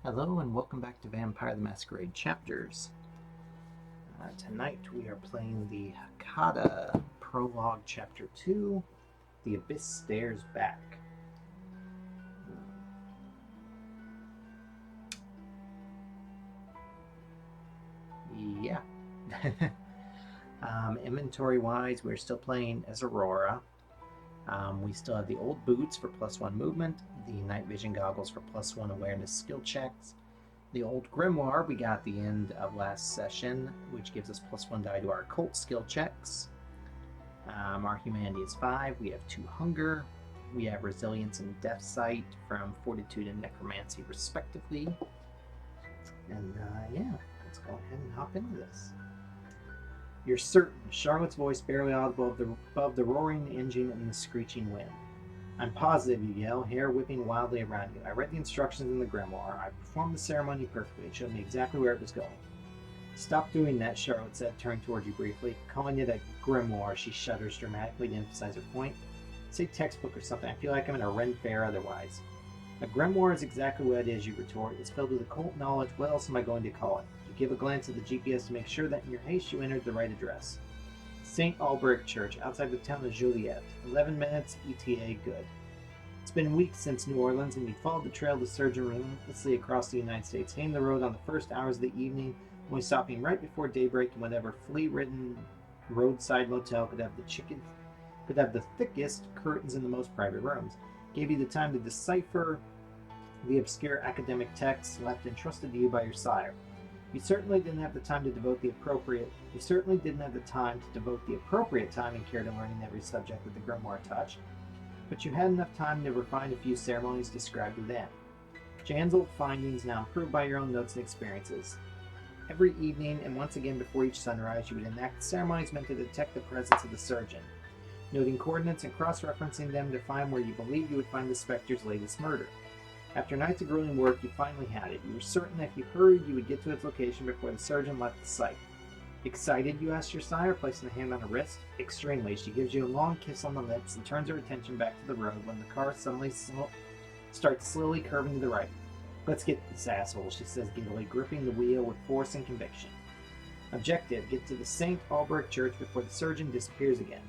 Hello and welcome back to Vampire the Masquerade Chapters. Tonight we are playing the Hecata Prologue Chapter 2, The Abyss Stares Back. Yeah. Inventory-wise, we're still playing as Aurora. We still have the old boots for +1 movement, the night vision goggles for +1 awareness skill checks, the old grimoire we got at the end of last session, which gives us +1 die to our occult skill checks. Our humanity is 5. We have 2 hunger. We have resilience and death sight from fortitude and necromancy respectively. And yeah, let's go ahead and hop into this. You're certain. Charlotte's voice barely audible above the roaring engine and the screeching wind. I'm positive, you yell, hair whipping wildly around you. I read the instructions in the grimoire. I performed the ceremony perfectly. It showed me exactly where it was going. Stop doing that, Charlotte said, turning toward you briefly. Calling it a grimoire, she shudders dramatically to emphasize her point. Say textbook or something. I feel like I'm in a Ren fair otherwise. A grimoire is exactly what it is, you retort. It's filled with occult knowledge. What else am I going to call it? You give a glance at the GPS to make sure that in your haste you entered the right address. St. Albrecht Church, outside the town of Joliet. 11 minutes, ETA good. It's been weeks since New Orleans, and we followed the trail of the surgeon relentlessly across the United States, hitting the road on the first hours of the evening, only stopping right before daybreak in whatever flea-ridden roadside motel could have the thickest curtains in the most private rooms. Gave you the time to decipher the obscure academic texts left entrusted to you by your sire. You certainly didn't have the time to devote the appropriate time and care to learning every subject that the grimoire touched, but you had enough time to refine a few ceremonies described within. Jan's old findings now improved by your own notes and experiences. Every evening, and once again before each sunrise, you would enact ceremonies meant to detect the presence of the surgeon, noting coordinates and cross-referencing them to find where you believed you would find the spectre's latest murder. After nights of grueling work, you finally had it. You were certain that if you hurried, you would get to its location before the surgeon left the site. Excited, you ask your sire, placing a hand on her wrist. Extremely. She gives you a long kiss on the lips and turns her attention back to the road when the car suddenly starts slowly curving to the right. Let's get this asshole, she says giddily, gripping the wheel with force and conviction. Objective, get to the St. Albrecht Church before the surgeon disappears again.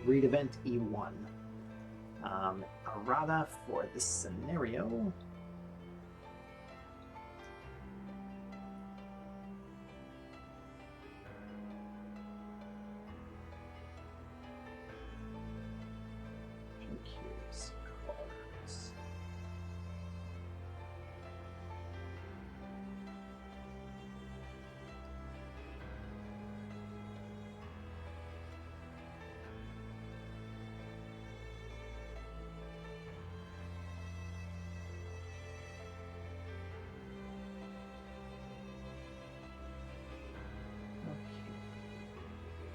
Read event E1. Errata for this scenario. Here's cards.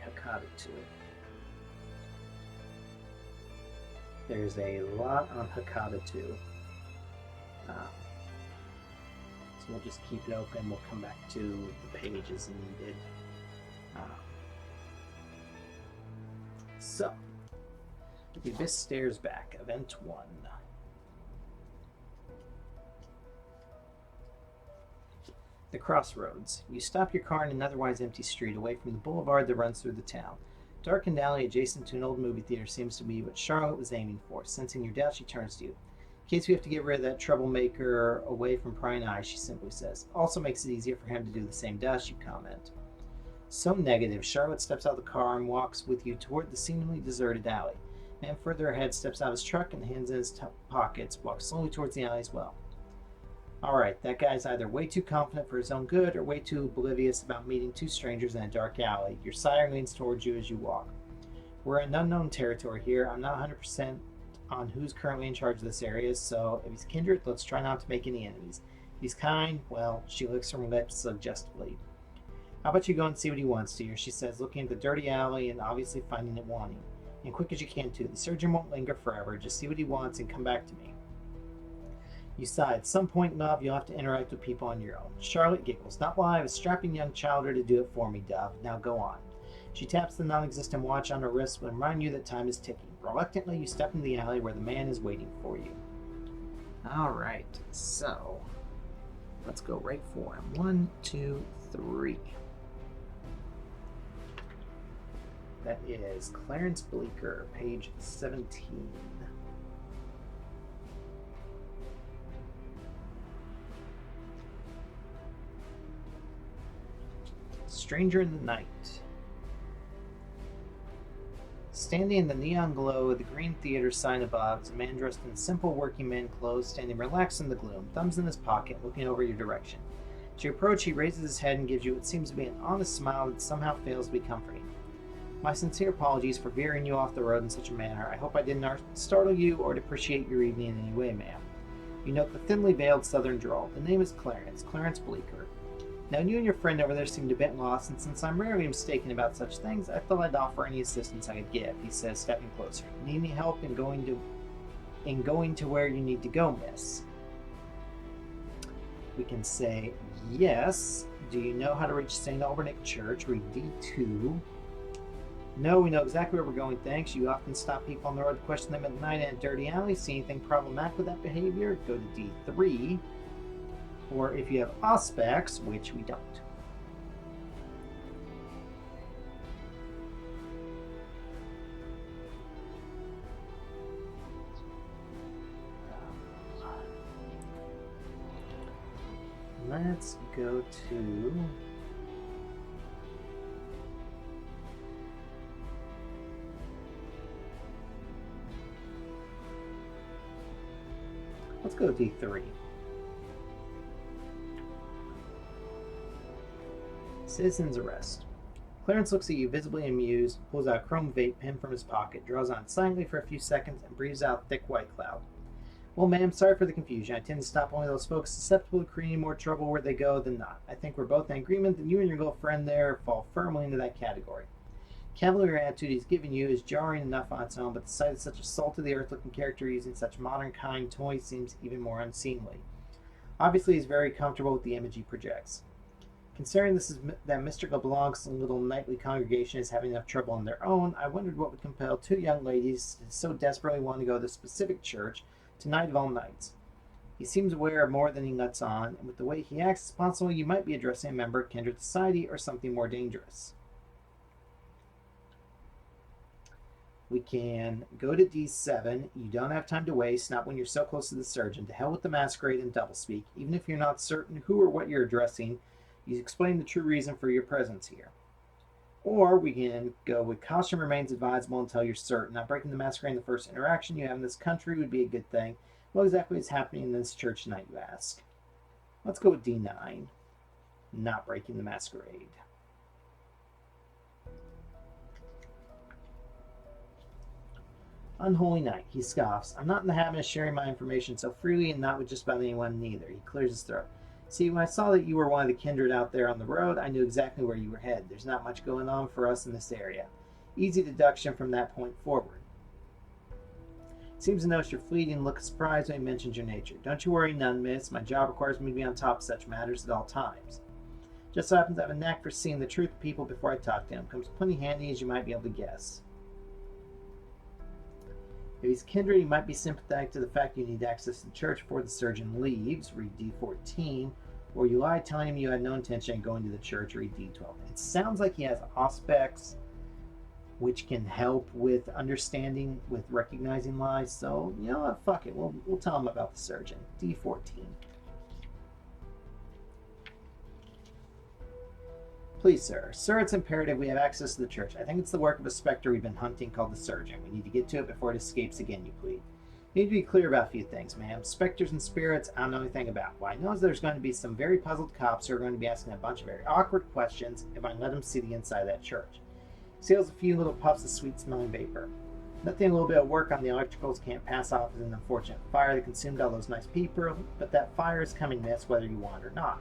Hecata 2. There's a lot on Hecata 2. So we'll just keep it open. We'll come back to the page as needed. So, The Abyss Stares Back, Event 1. The crossroads. You stop your car in an otherwise empty street away from the boulevard that runs through the town. Darkened alley adjacent to an old movie theater seems to be what Charlotte was aiming for. Sensing your doubt, she turns to you. In case we have to get rid of that troublemaker away from prying eyes, she simply says. Also makes it easier for him to do the same to us, you comment. So negative, Charlotte steps out of the car and walks with you toward the seemingly deserted alley. A man further ahead steps out of his truck and hands in his pockets, walks slowly towards the alley as well. Alright, that guy's either way too confident for his own good or way too oblivious about meeting two strangers in a dark alley. Your sire leans towards you as you walk. We're in unknown territory here. I'm not 100% on who's currently in charge of this area, so if he's kindred, let's try not to make any enemies. If he's kind, well, she licks her lips suggestively. How about you go and see what he wants, dear, she says, looking at the dirty alley and obviously finding it wanting. And quick as you can, too. The surgeon won't linger forever. Just see what he wants and come back to me. You sigh. At some point, love, you'll have to interact with people on your own. Charlotte giggles. Not while I have a strapping young childer to do it for me, Dove. Now go on. She taps the non-existent watch on her wrist to remind you that time is ticking. Reluctantly, you step into the alley where the man is waiting for you. Alright, so Let's go right for him. 1, 2, 3. That is Clarence Bleecker, page 17. Stranger in the Night. Standing in the neon glow of the green theater sign above is a man dressed in simple working man clothes, standing relaxed in the gloom, thumbs in his pocket, looking over your direction. As you approach, he raises his head and gives you what seems to be an honest smile that somehow fails to be comforting. My sincere apologies for veering you off the road in such a manner. I hope I didn't startle you or depreciate your evening in any way, ma'am. You note the thinly veiled southern drawl. The name is Clarence Bleecker. Now, you and your friend over there seemed a bit lost, and since I'm rarely mistaken about such things, I thought I'd offer any assistance I could give, he says, stepping closer. Need any help in going to where you need to go, miss? We can say, yes. Do you know how to reach St. Albernacke Church? Read D2. No, we know exactly where we're going, thanks. You often stop people on the road to question them at night in a dirty alley. See anything problematic with that behavior? Go to D3. Or if you have aspects, which we don't. Let's go to... Let's go D3. Citizen's arrest. Clarence looks at you, visibly amused, pulls out a chrome vape pen from his pocket, draws on it silently for a few seconds, and breathes out a thick white cloud. Well, ma'am, sorry for the confusion. I tend to stop only those folks susceptible to creating more trouble where they go than not. I think we're both in agreement that you and your girlfriend there fall firmly into that category. Cavalier attitude he's given you is jarring enough on its own, but the sight of such a salt-of-the-earth-looking character using such modern kind toys seems even more unseemly. Obviously, he's very comfortable with the image he projects. Considering that Mr. LeBlanc's little nightly congregation is having enough trouble on their own, I wondered what would compel two young ladies to so desperately want to go to this specific church tonight of all nights. He seems aware of more than he lets on, and with the way he acts, it's possible you might be addressing a member of kindred society or something more dangerous. We can go to D7. You don't have time to waste, not when you're so close to the surgeon. To hell with the masquerade and doublespeak. Even if you're not certain who or what you're addressing, you explain the true reason for your presence here. Or we can go with caution remains advisable until you're certain. Not breaking the masquerade in the first interaction you have in this country would be a good thing. What exactly is happening in this church tonight, you ask? Let's go with D9. Not breaking the masquerade. Unholy night, he scoffs. I'm not in the habit of sharing my information so freely and not with just about anyone neither. He clears his throat. See, when I saw that you were one of the kindred out there on the road, I knew exactly where you were headed. There's not much going on for us in this area. Easy deduction from that point forward. Seems to notice your fleeting look of surprise when he mentions your nature. Don't you worry none, miss. My job requires me to be on top of such matters at all times. Just so happens I have a knack for seeing the truth of people before I talk to them. Comes plenty handy, as you might be able to guess. If he's kindred, he might be sympathetic to the fact you need access to the church before the surgeon leaves, read D14, or you lie telling him you had no intention of going to the church, read D12. It sounds like he has aspects which can help with understanding, with recognizing lies, so, you know what, fuck it, we'll tell him about the surgeon, D14. Please, sir. Sir, it's imperative we have access to the church. I think it's the work of a spectre we've been hunting called the surgeon. We need to get to it before it escapes again, you plead. You need to be clear about a few things, ma'am. Specters and spirits, I don't know anything about. What I know is there's going to be some very puzzled cops who are going to be asking a bunch of very awkward questions if I let them see the inside of that church. Seals a few little puffs of sweet-smelling vapor. Nothing a little bit of work on the electricals can't pass off as an unfortunate fire that consumed all those nice people, but that fire is coming, miss, whether you want or not.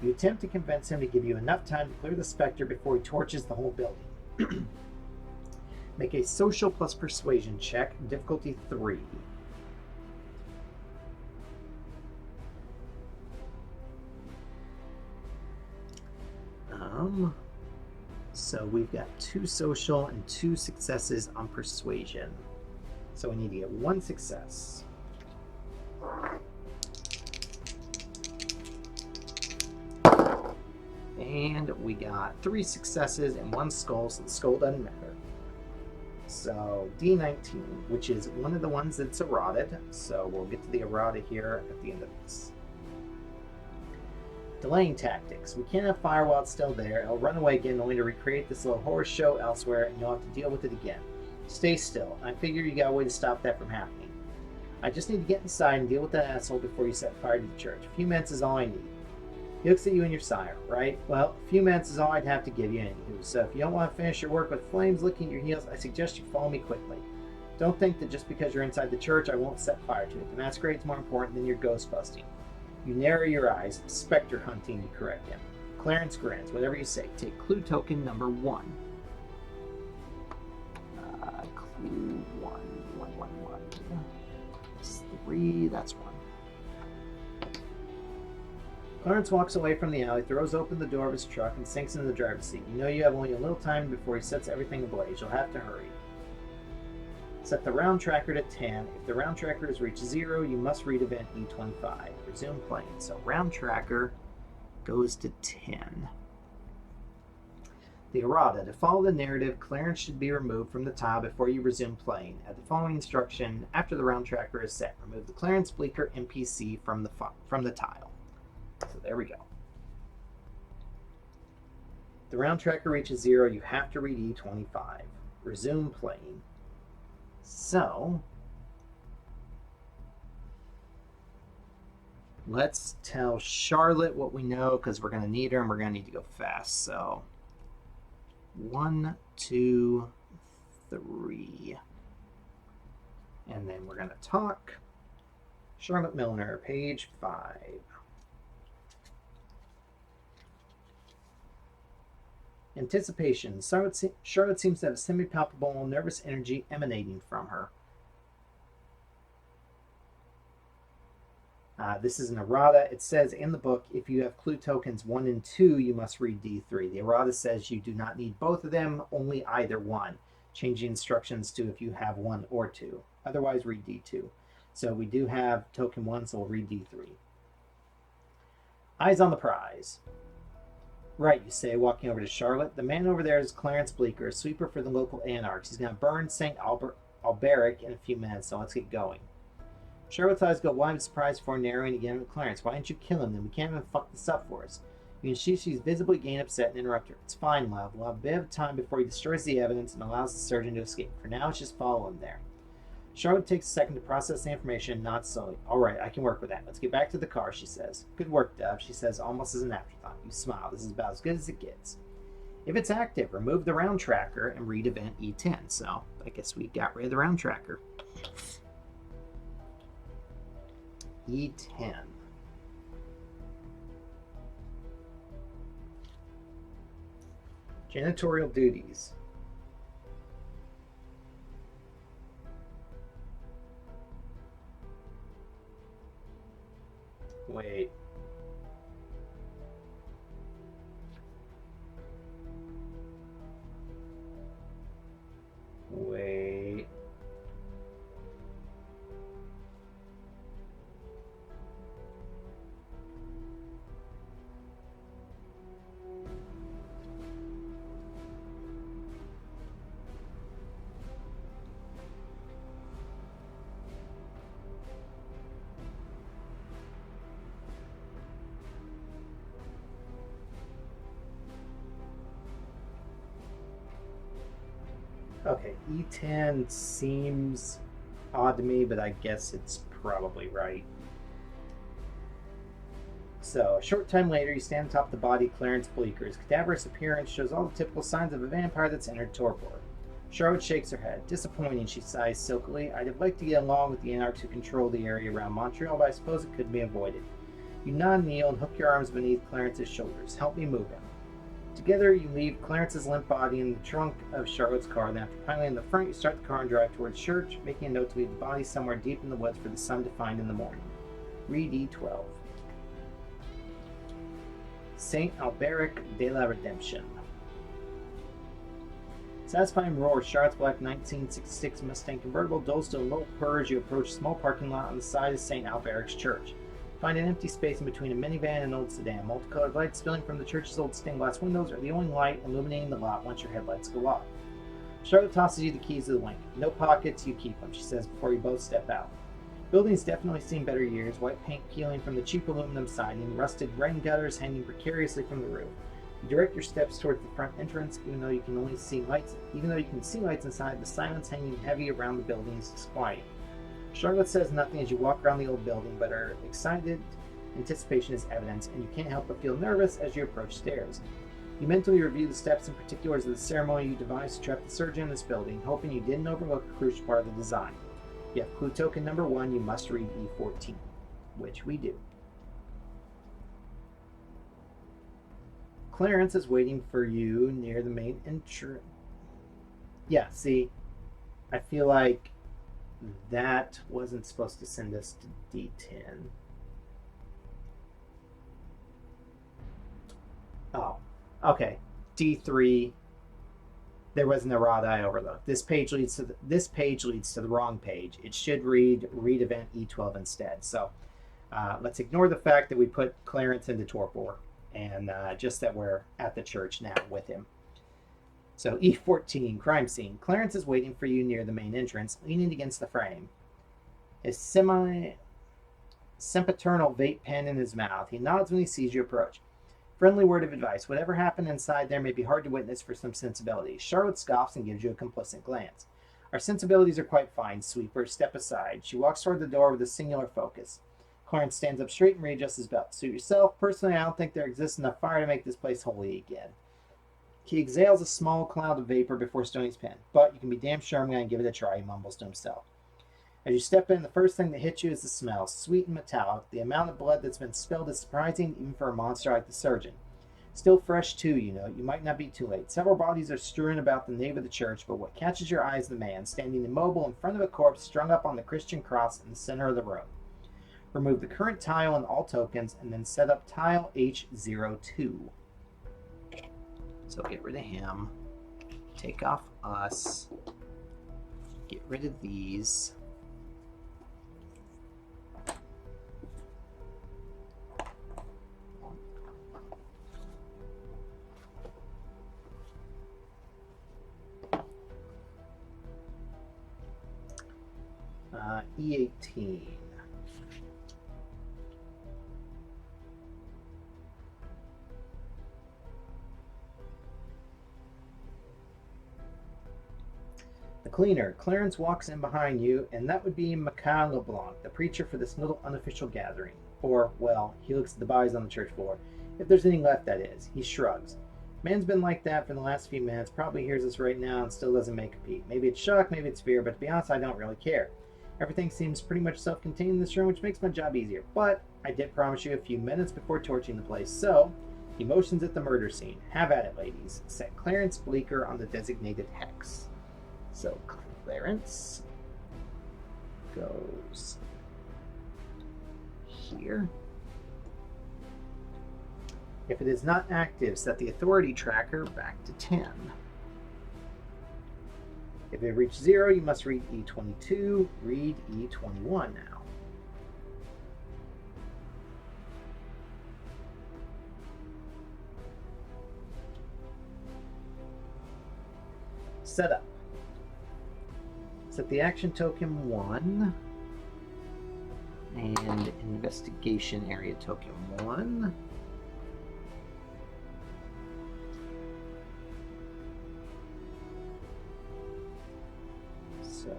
You attempt to convince him to give you enough time to clear the spectre before he torches the whole building. Make a social plus persuasion check, difficulty 3. So we've got 2 social and 2 successes on persuasion. So we need to get 1 success. we got 3 successes and 1 skull, so the skull doesn't matter. So D19, which is one of the ones that's errated, so we'll get to the errata here at the end of this. Delaying tactics. We can't have fire while it's still there. It'll run away again only to recreate this little horror show elsewhere, and you'll have to deal with it again. Stay still. I figure you got a way to stop that from happening. I just need to get inside and deal with that asshole before you set fire to the church. A few minutes is all I need. He looks at you and your sire, right? Well, a few minutes is all I'd have to give you anywho, so if you don't want to finish your work with flames licking your heels, I suggest you follow me quickly. Don't think that just because you're inside the church, I won't set fire to it. The masquerade's more important than your ghost busting. You narrow your eyes. Spectre hunting, you correct him. Clarence grins. Whatever you say. Take clue token number 1. Clue 1. 3, that's 1. Clarence walks away from the alley, throws open the door of his truck, and sinks into the driver's seat. You know you have only a little time before he sets everything ablaze. You'll have to hurry. Set the round tracker to 10. If the round tracker has reached 0, you must read event E25. Resume playing. So round tracker goes to 10. The errata. To follow the narrative, Clarence should be removed from the tile before you resume playing. At the following instruction, after the round tracker is set, remove the Clarence Bleecker NPC from the tile. So there we go. If the round tracker reaches 0, you have to read E25. Resume playing. So, let's tell Charlotte what we know, because we're going to need her and we're going to need to go fast. So, 1, 2, 3. And then we're going to talk. Charlotte Milner, page 5. Anticipation. Charlotte seems to have a semi-palpable nervous energy emanating from her. This is an errata. It says in the book, if you have clue tokens 1 and 2, you must read D3. The errata says you do not need both of them, only either one. Changing instructions to if you have 1 or 2. Otherwise, read D2. So we do have token 1, so we'll read D3. Eyes on the prize. Right, you say, walking over to Charlotte. The man over there is Clarence Bleecker, a sweeper for the local anarchs. He's going to burn St. Alberic in a few minutes, so let's get going. Charlotte's eyes go wide with surprise before narrowing again with Clarence. Why didn't you kill him? Then we can't even fuck this up for us. You can see she's visibly getting upset and interrupt her. It's fine, love. We'll have a bit of time before he destroys the evidence and allows the surgeon to escape. For now, it's just follow him there. Charlotte takes a second to process the information and nods slowly. All right, I can work with that. Let's get back to the car, she says. Good work, Dove, she says, almost as an afterthought. You smile. This is about as good as it gets. If it's active, remove the round tracker and read event E10. So I guess we got rid of the round tracker. E10. Janitorial duties. Wait. Okay, E10 seems odd to me, but I guess it's probably right. So, a short time later, you stand atop the body of Clarence Bleecker. His cadaverous appearance shows all the typical signs of a vampire that's entered torpor. Charlotte shakes her head. Disappointing, she sighs silkily. I'd have liked to get along with the anarchs who control the area around Montreal, but I suppose it couldn't be avoided. You nod, kneel, and hook your arms beneath Clarence's shoulders. Help me move him. Together, you leave Clarence's limp body in the trunk of Charlotte's car. Then, after piling in the front, you start the car and drive towards church, making a note to leave the body somewhere deep in the woods for the sun to find in the morning. Read E12. St. Alberic de la Redemption. Satisfying roar, Charlotte's black 1966 Mustang convertible dulls to a low purr as you approach a small parking lot on the side of St. Alberic's church. Find an empty space in between a minivan and an old sedan. Multicolored lights spilling from the church's old stained glass windows are the only light illuminating the lot once your headlights go off. Charlotte tosses you the keys to the Lincoln. No pockets, you keep them, she says before you both step out. Building's definitely seen better years, white paint peeling from the cheap aluminum siding, rusted rain gutters hanging precariously from the roof. You direct your steps towards the front entrance, even though you can see lights inside, the silence hanging heavy around the building is disquieting. Charlotte says nothing as you walk around the old building, but her excited anticipation is evident, and you can't help but feel nervous as you approach stairs. You mentally review the steps and particulars of the ceremony you devised to trap the surgeon in this building, hoping you didn't overlook a crucial part of the design. You have clue token number 1, you must read E14, which we do. Clarence is waiting for you near the main entrance. Yeah, see, I feel like that wasn't supposed to send us to D10. Oh, okay. D3. There was an errata I overlooked. This page leads to the wrong page. It should read event E12 instead. So let's ignore the fact that we put Clarence into torpor, and just that we're at the church now with him. So E14, crime scene. Clarence is waiting for you near the main entrance, leaning against the frame. His sempiternal vape pen in his mouth. He nods when he sees you approach. Friendly word of advice. Whatever happened inside there may be hard to witness for some sensibilities. Charlotte scoffs and gives you a complacent glance. Our sensibilities are quite fine, sweeper. Step aside. She walks toward the door with a singular focus. Clarence stands up straight and readjusts his belt. Suit yourself. Personally, I don't think there exists enough fire to make this place holy again. He exhales a small cloud of vapor before stoning his pen. But you can be damn sure I'm going to give it a try, he mumbles to himself. As you step in, the first thing that hits you is the smell, sweet and metallic. The amount of blood that's been spilled is surprising, even for a monster like the surgeon. Still fresh, too, you know. You might not be too late. Several bodies are strewn about the nave of the church, but what catches your eye is the man, standing immobile in front of a corpse strung up on the Christian cross in the center of the room. Remove the current tile and all tokens, and then set up tile H02. So get rid of him. Take off us. Get rid of these. E18. The cleaner. Clarence walks in behind you, and that would be Michael LeBlanc, the preacher for this little unofficial gathering. Or, well, he looks at the bodies on the church floor. If there's any left, that is. He shrugs. Man's been like that for the last few minutes, probably hears us right now and still doesn't make a peep. Maybe it's shock, maybe it's fear, but to be honest, I don't really care. Everything seems pretty much self-contained in this room, which makes my job easier. But I did promise you a few minutes before torching the place, so he motions at the murder scene. Have at it, ladies. Set Clarence Bleecker on the designated hex. So Clarence goes here. If it is not active, set the authority tracker back to 10. If it reaches 0, you must read E22. Read E21 now. Setup. Set the action token 1 and investigation area token 1. So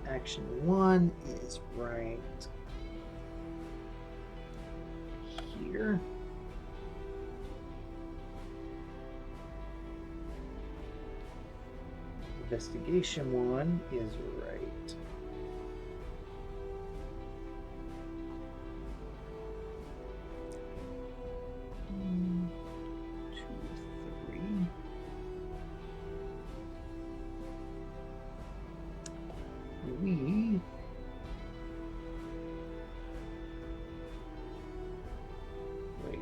action 1 is right here. Investigation 1 is right we wait.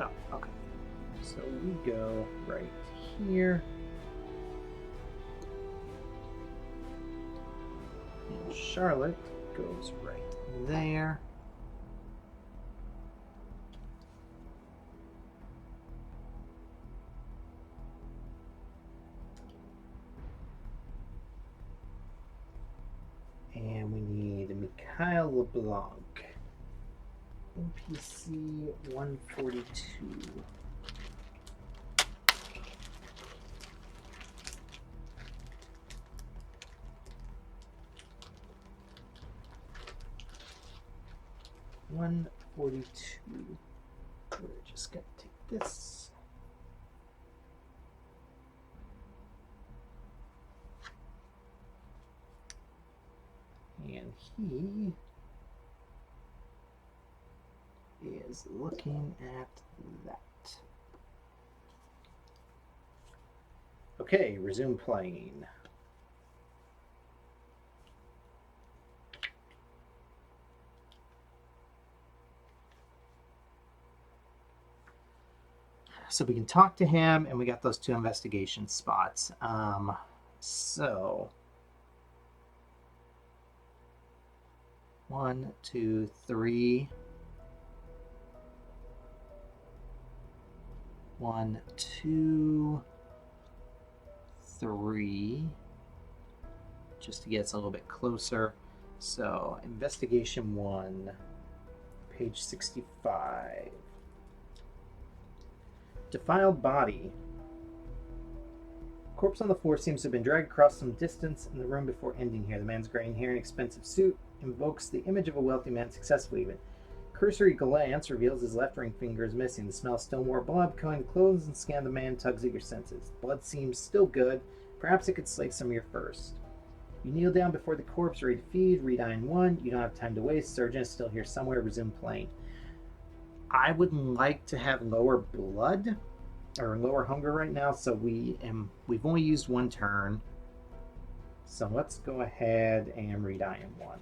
Oh, okay. So we go right here. And Charlotte goes right there. And we need Mikhail LeBlanc. NPC 142. We're just gonna take this. And he is looking at that. Okay, resume playing. So we can talk to him, and we got those 2 investigation spots. So 1, 2, 3. 1, 2, 3. Just to get us a little bit closer. So investigation 1, page 65. Defiled body. Corpse on the floor seems to have been dragged across some distance in the room before ending here. The man's graying hair and expensive suit invokes the image of a wealthy man successfully even. Cursory glance reveals his left ring finger is missing. The smell of still more blood becoming the clothes and scan of the man tugs at your senses. Blood seems still good. Perhaps it could slake some of your thirst. You kneel down before the corpse, ready to feed. Read Iron 1. You don't have time to waste. Surgeon is still here somewhere. Resume playing. I would like to have lower blood or lower hunger right now, so we've only used 1 turn. So let's go ahead and read Iron 1.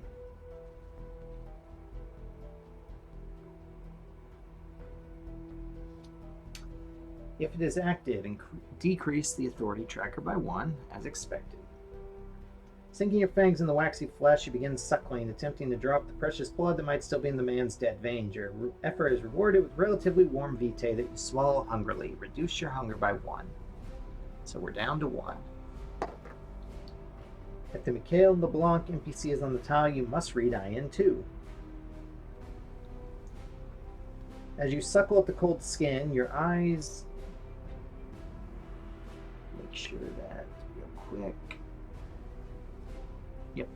If it is active, decrease the authority tracker by 1, as expected. Sinking your fangs in the waxy flesh, you begin suckling, attempting to draw up the precious blood that might still be in the man's dead veins. Your effort is rewarded with relatively warm vitae that you swallow hungrily. Reduce your hunger by 1. So we're down to 1. If the Mikhail LeBlanc NPC is on the tile, you must read IN 2. As you suckle at the cold skin, your eyes... Make sure that real quick. Yep.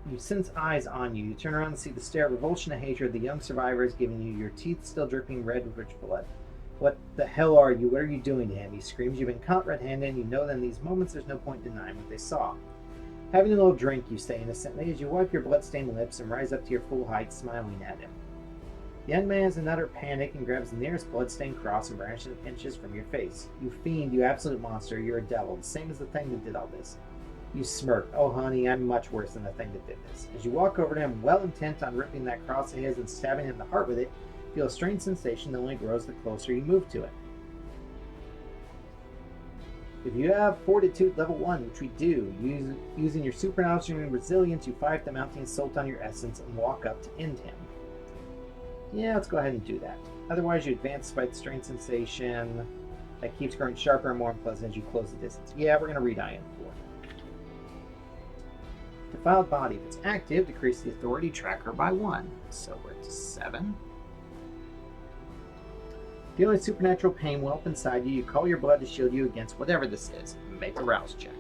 You sense eyes on you. You turn around and see the stare of revulsion and hatred the young survivor is giving you, your teeth still dripping red with rich blood. What the hell are you? What are you doing to him? He screams. You've been caught red-handed, and you know that in these moments there's no point denying what they saw. Having a little drink, you say innocently, as you wipe your blood-stained lips and rise up to your full height, smiling at him. The young man is in utter panic and grabs the nearest blood-stained cross and brandishes it inches from your face. You fiend, you absolute monster, you're a devil, the same as the thing that did all this. You smirk. Oh, honey, I'm much worse than the thing that did this. As you walk over to him, well intent on ripping that cross of his and stabbing him in the heart with it, you feel a strange sensation that only grows the closer you move to it. If you have Fortitude level 1, which we do, using your supernatural resilience, you fire the mounting assault on your essence and walk up to end him. Yeah, let's go ahead and do that. Otherwise, you advance despite the strange sensation that keeps growing sharper and more unpleasant as you close the distance. Yeah, we're going to read IN 4. Defiled body. If it's active, decrease the authority tracker by 1. So we're to 7. Feeling supernatural pain well up inside you, you call your blood to shield you against whatever this is. Make a rouse check.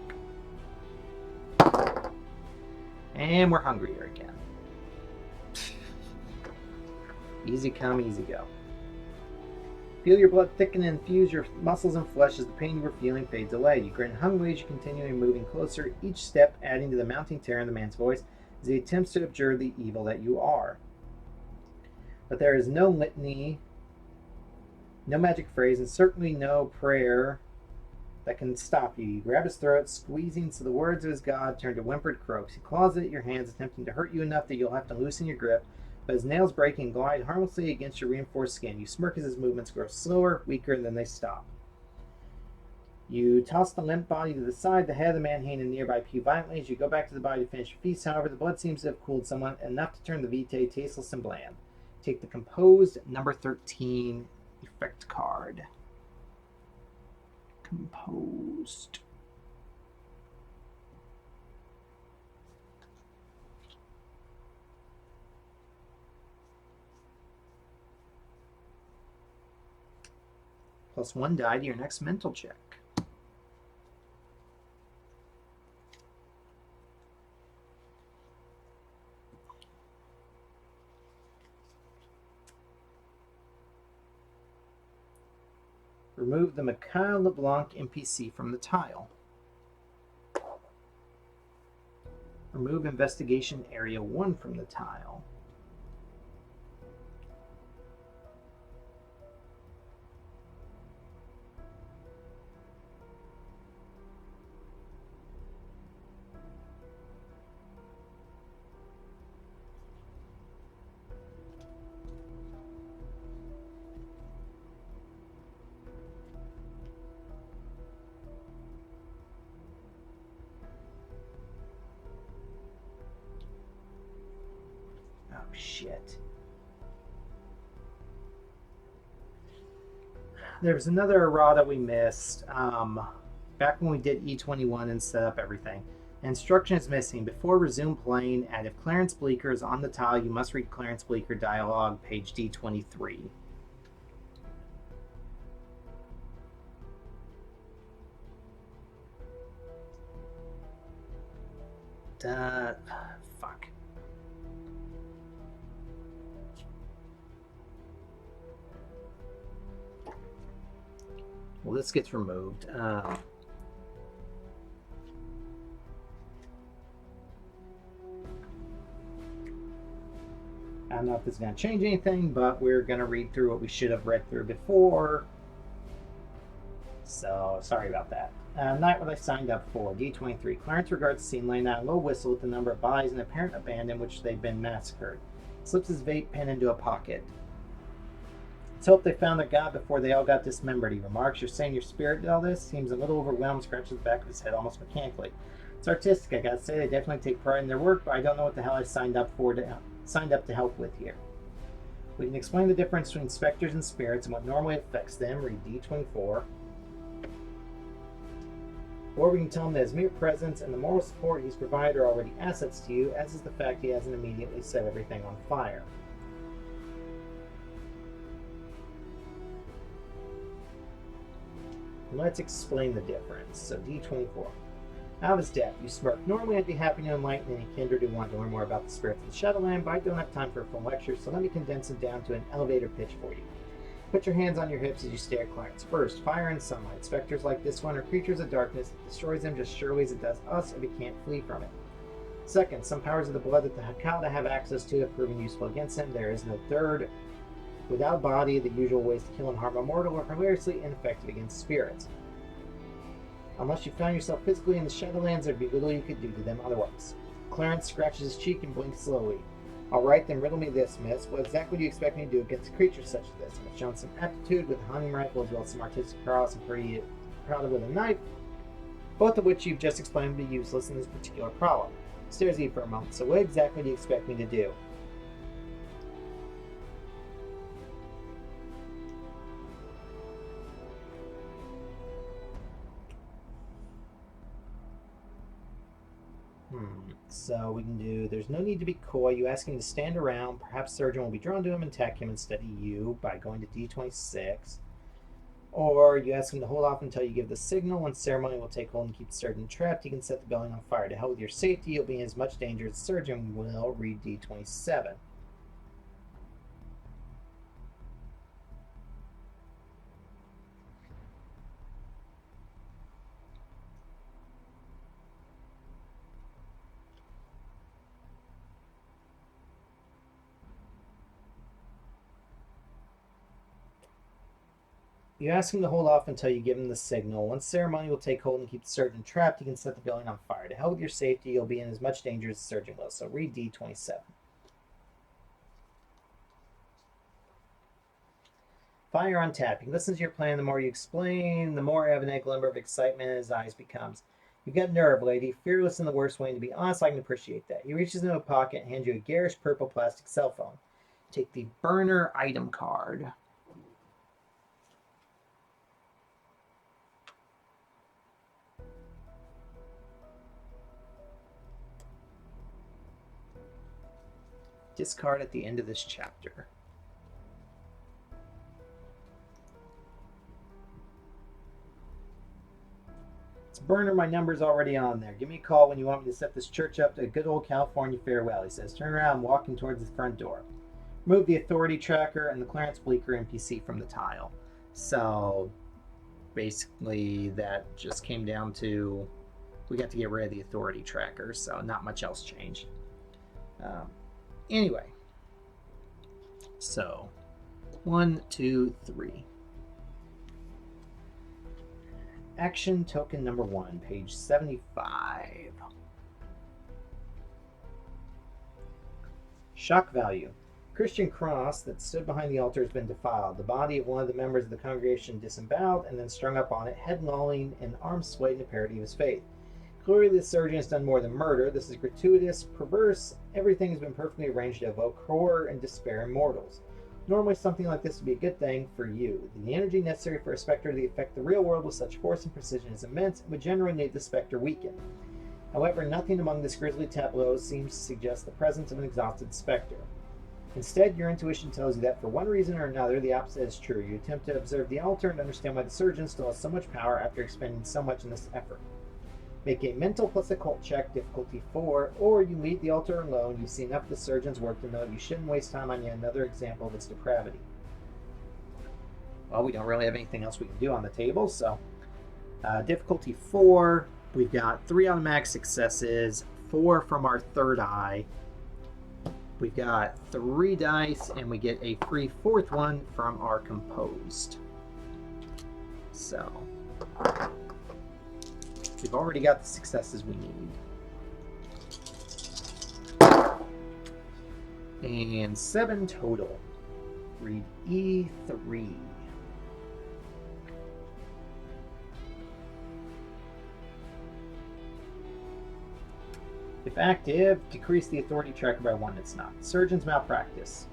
And we're hungrier again. Easy come, easy go. Feel your blood thicken and infuse your muscles and flesh as the pain you were feeling fades away. You grin hungrily as you continue moving closer, each step adding to the mounting terror in the man's voice as he attempts to abjure the evil that you are. But there is no litany, no magic phrase, and certainly no prayer that can stop you. You grab his throat, squeezing so the words of his God turn to whimpered croaks. He claws at your hands, attempting to hurt you enough that you'll have to loosen your grip, but his nails break and glide harmlessly against your reinforced skin. You smirk as his movements grow slower, weaker, and then they stop. You toss the limp body to the side, the head of the man hanging nearby pew violently as you go back to the body to finish your feast. However, the blood seems to have cooled somewhat enough to turn the vitae tasteless and bland. Take the composed number 13 effect card. Composed. Plus 1 die to your next mental check. Remove the Mikhail LeBlanc NPC from the tile. Remove Investigation Area 1 from the tile. Oh, shit. There was another errata we missed back when we did E21 and set up everything. Instruction is missing. Before resume playing, and if Clarence Bleecker is on the tile, you must read Clarence Bleecker dialogue, page D23. Fuck. Well, this gets removed. I don't know if this is going to change anything, but we're going to read through what we should have read through before. So, sorry about that. Not what I signed up for. D23. Clarence regards the scene, laying out a low whistle with the number of bodies in apparent abandon which they've been massacred. Slips his vape pen into a pocket. Let's hope they found their god before they all got dismembered, he remarks. You're saying your spirit did all this? Seems a little overwhelmed, scratches the back of his head almost mechanically. It's artistic, I gotta say. They definitely take pride in their work, but I don't know what the hell I signed up to help with here. We can explain the difference between specters and spirits and what normally affects them. Read D24. Or we can tell him that his mere presence and the moral support he's provided are already assets to you, as is the fact he hasn't immediately set everything on fire. Let's explain the difference. So D24. Out of his death, you smirk. Normally I'd be happy to enlighten any kindred who want to learn more about the spirits of the Shadowland, but I don't have time for a full lecture, so let me condense it down to an elevator pitch for you. Put your hands on your hips as you stare at Clarence. First, fire and sunlight. Specters like this one are creatures of darkness. It destroys them just surely as it does us if we can't flee from it. Second, some powers of the blood that the Hecata have access to have proven useful against them. There is no third. Without a body, the usual ways to kill and harm a mortal are hilariously ineffective against spirits. Unless you found yourself physically in the Shadowlands, there'd be little you could do to them otherwise. Clarence scratches his cheek and blinks slowly. All right, then riddle me this, miss. What exactly do you expect me to do against creatures such as this? I've shown some aptitude with a hunting rifle, as well as some artistic prowess and pretty proud with a knife, both of which you've just explained to be useless in this particular problem. Stares at you for a moment. So what exactly do you expect me to do? So we can do, there's no need to be coy. You ask him to stand around. Perhaps Surgeon will be drawn to him and attack him instead of you by going to D26. Or you ask him to hold off until you give the signal. When ceremony will take hold and keep the Surgeon trapped, he can set the building on fire. To hell with your safety, you'll be in as much danger as the Surgeon will. Read D27. You ask him to hold off until you give him the signal. Once ceremony will take hold and keep the Surgeon trapped, he can set the building on fire. To hell with your safety, you'll be in as much danger as the Surgeon will. So read D27. So we can do, there's no need to be coy. You ask him to hold off until you give the signal. Once ceremony will take hold and keep the Surgeon trapped, he can set the building on fire. To hell with your safety, you'll be in as much danger as the Surgeon will. So read D27. Fire on tap. He listens to your plan. The more you explain, the more evident a glimmer of excitement in his eyes becomes. You've got nerve, lady. Fearless in the worst way. And to be honest, I can appreciate that. He reaches into a pocket and hands you a garish purple plastic cell phone. Take the burner item card. Discard at the end of this chapter. Burner, my number's already on there. Give me a call when you want me to set this church up to a good old California farewell, he says. Turn around, walking towards the front door. Remove the authority tracker and the Clarence Bleecker NPC from the tile. So, basically, that just came down to we got to get rid of the authority tracker, so not much else changed. Anyway, so 1, 2, 3. Action token number 1, page 75. Shock value. Christian cross that stood behind the altar has been defiled. The body of one of the members of the congregation disemboweled and then strung up on it, head lolling and arms swayed in a parody of his faith. Clearly the surgeon has done more than murder. This is gratuitous, perverse. Everything has been perfectly arranged to evoke horror and despair in mortals. Normally something like this would be a good thing for you. The energy necessary for a spectre to affect the real world with such force and precision is immense and would generally need the spectre weakened. However, nothing among this grisly tableau seems to suggest the presence of an exhausted spectre. Instead, your intuition tells you that for one reason or another, the opposite is true. You attempt to observe the altar and understand why the surgeon still has so much power after expending so much in this effort. Make a mental plus occult check, difficulty 4, or you leave the altar alone. You see enough of the surgeon's work to know you shouldn't waste time on yet another example of its depravity. Well, we don't really have anything else we can do on the table, so difficulty 4, we've got 3 automatic successes, 4 from our third eye. We've got 3 dice, and we get a free 4th one from our composed. So we've already got the successes we need. And 7 total. Read E3. If active, decrease the authority tracker by 1. It's not. Surgeon's malpractice.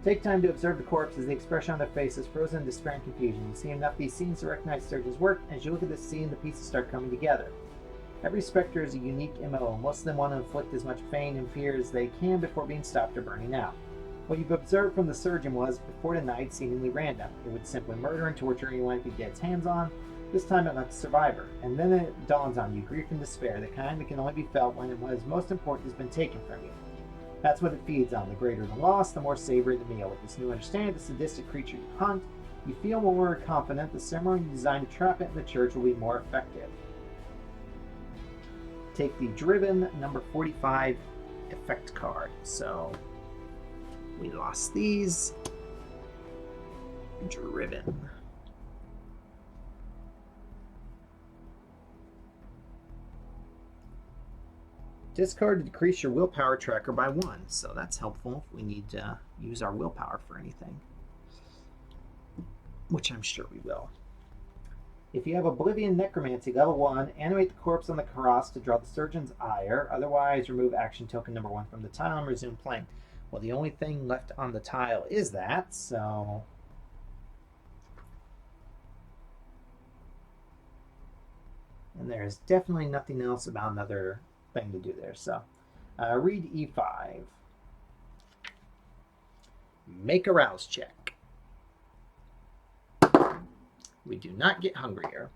Take time to observe the corpse as the expression on their faces frozen in despair and confusion. You see enough of these scenes to recognize the surgeon's work. As you look at this scene, the pieces start coming together. Every spectre is a unique MO. Most of them want to inflict as much pain and fear as they can before being stopped or burning out. What you've observed from the surgeon was, before tonight, seemingly random. It would simply murder and torture anyone it could get its hands on. This time it left the survivor. And then it dawns on you, grief and despair, the kind that can only be felt when what is most important has been taken from you. That's what it feeds on. The greater the loss, the more savory the meal. With this new understanding of the sadistic creature you hunt, you feel more confident the ceremony designed to trap it in the church will be more effective. Take the Driven number 45 effect card. So we lost these. Driven. Discard to decrease your willpower tracker by 1. So that's helpful if we need to use our willpower for anything. Which I'm sure we will. If you have Oblivion Necromancy level 1, animate the corpse on the cross to draw the surgeon's ire. Otherwise, remove action token number 1 from the tile and resume playing. Well, the only thing left on the tile is that, so and there's definitely nothing else about another thing to do there. So read E5. Make a rouse check. We do not get hungrier.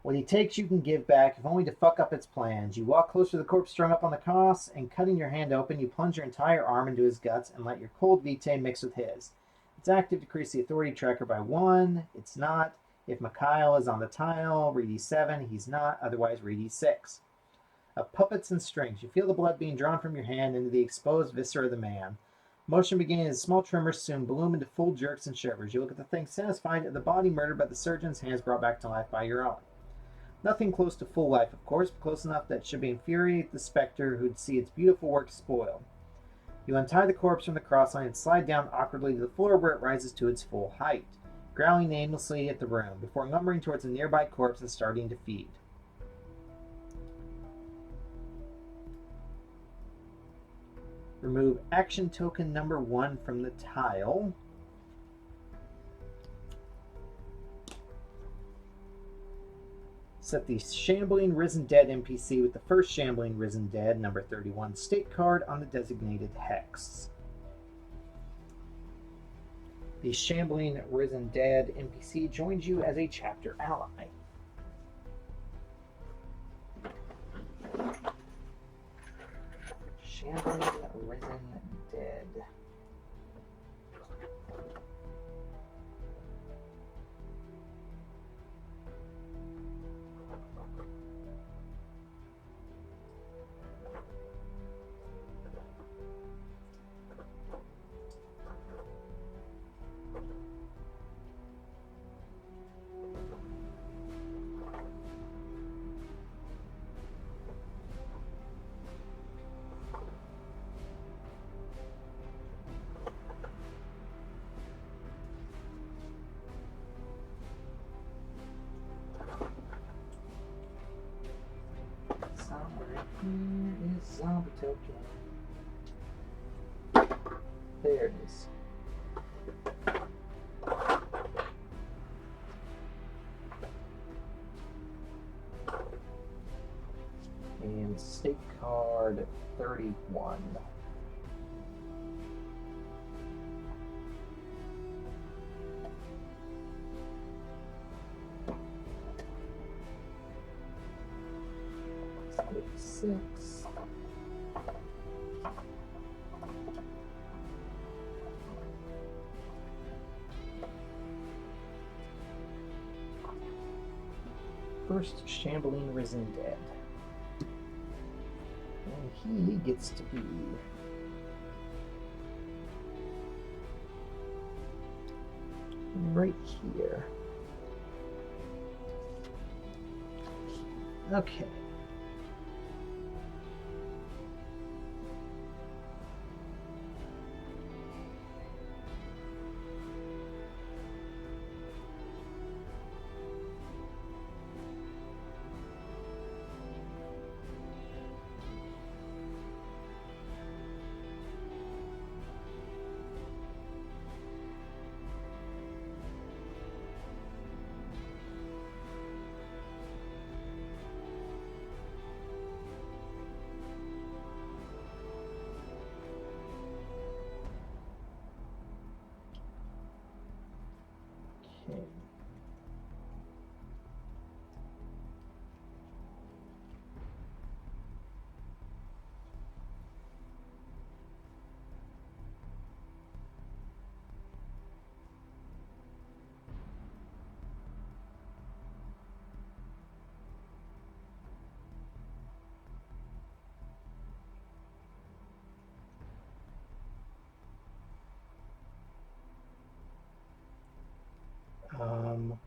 What he takes you can give back, if only to fuck up its plans. You walk closer to the corpse strung up on the cross, and cutting your hand open, you plunge your entire arm into his guts and let your cold VTM mix with his. It's active to decrease the authority tracker by 1. It's not. If Mikhail is on the tile, read E7. He's not. Otherwise, read E6. Of puppets and strings, you feel the blood being drawn from your hand into the exposed viscera of the man. Motion beginning as small tremors soon bloom into full jerks and shivers. You look at the thing satisfied at the body murdered by the surgeon's hands brought back to life by your own. Nothing close to full life, of course, but close enough that it should be infuriate the spectre who'd see its beautiful work spoiled. You untie the corpse from the crossline and slide down awkwardly to the floor where it rises to its full height, growling aimlessly at the room before lumbering towards a nearby corpse and starting to feed. Remove action token number 1 from the tile. Set the Shambling Risen Dead NPC with the first Shambling Risen Dead, number 31, stake card on the designated hex. The Shambling Risen Dead NPC joins you as a chapter ally. Shambling Risen Dead. Somewhere here is Zombie Token. There it is. And stake card 31. Six. First Shambling Risen Dead. And he gets to be right here. Okay. Okay. Um,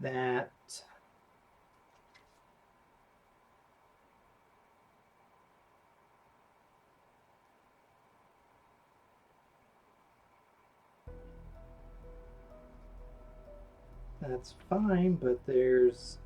that that's fine, but there's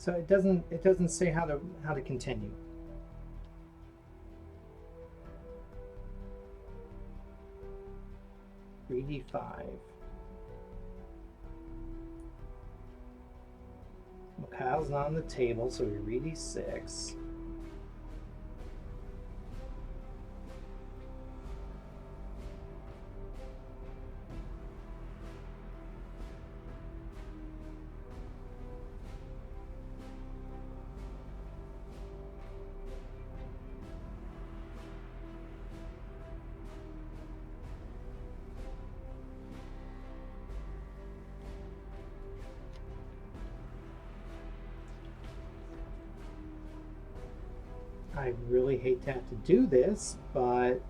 So it doesn't say how to continue. $3d5. Well, Kyle's not on the table, so we read d6. I really hate to have to do this, but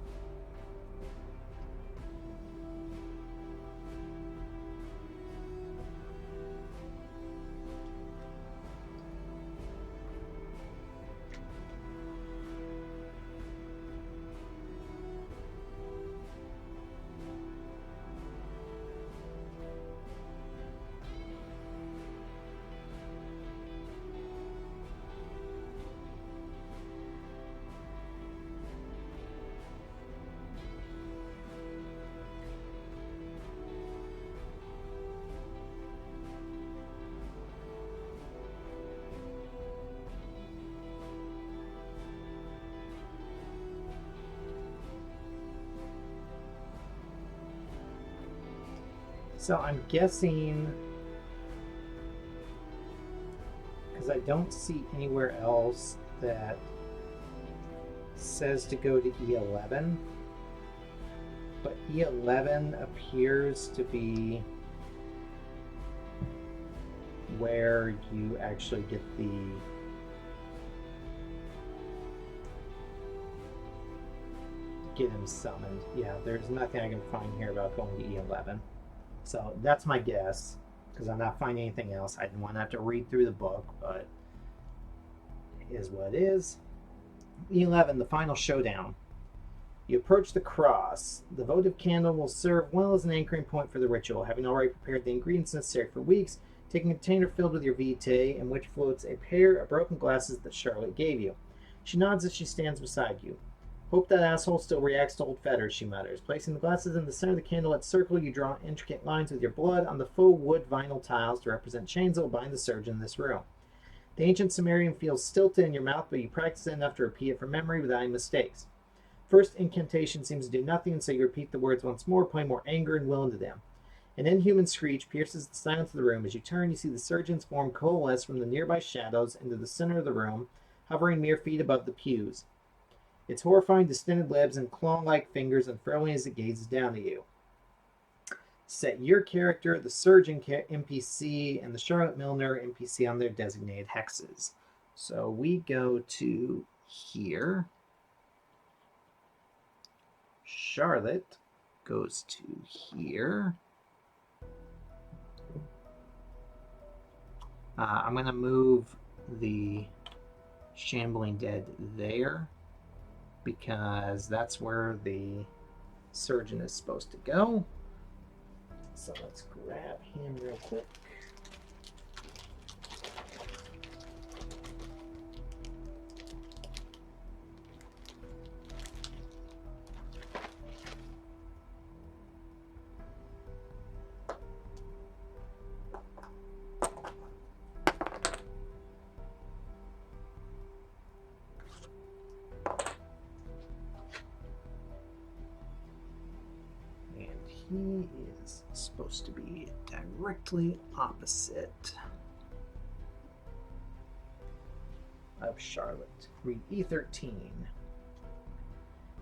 so I'm guessing, because I don't see anywhere else that says to go to E11, but E11 appears to be where you actually get him summoned. Yeah, there's nothing I can find here about going to E11. So that's my guess, because I'm not finding anything else. I didn't want to have to read through the book, but it is what it is. E11, the final showdown. You approach the cross. The votive candle will serve well as an anchoring point for the ritual. Having already prepared the ingredients necessary for weeks, taking a container filled with your vitae, in which floats a pair of broken glasses that Charlotte gave you. She nods as she stands beside you. Hope that asshole still reacts to old fetters, she mutters. Placing the glasses in the center of the candlelit circle, you draw intricate lines with your blood on the faux wood vinyl tiles to represent chains that will bind the surgeon in this room. The ancient Sumerian feels stilted in your mouth, but you practice it enough to repeat it from memory without any mistakes. First incantation seems to do nothing, so you repeat the words once more, putting more anger and will into them. An inhuman screech pierces the silence of the room. As you turn, you see the surgeon's form coalesce from the nearby shadows into the center of the room, hovering mere feet above the pews. Its horrifying distended lips and claw-like fingers unfurling as it gazes down at you. Set your character, the surgeon NPC, and the Charlotte Milner NPC on their designated hexes. So we go to here. Charlotte goes to here. I'm going to move the Shambling Dead there, because that's where the surgeon is supposed to go. So let's grab him real quick. He is supposed to be directly opposite of Charlotte. Read E13.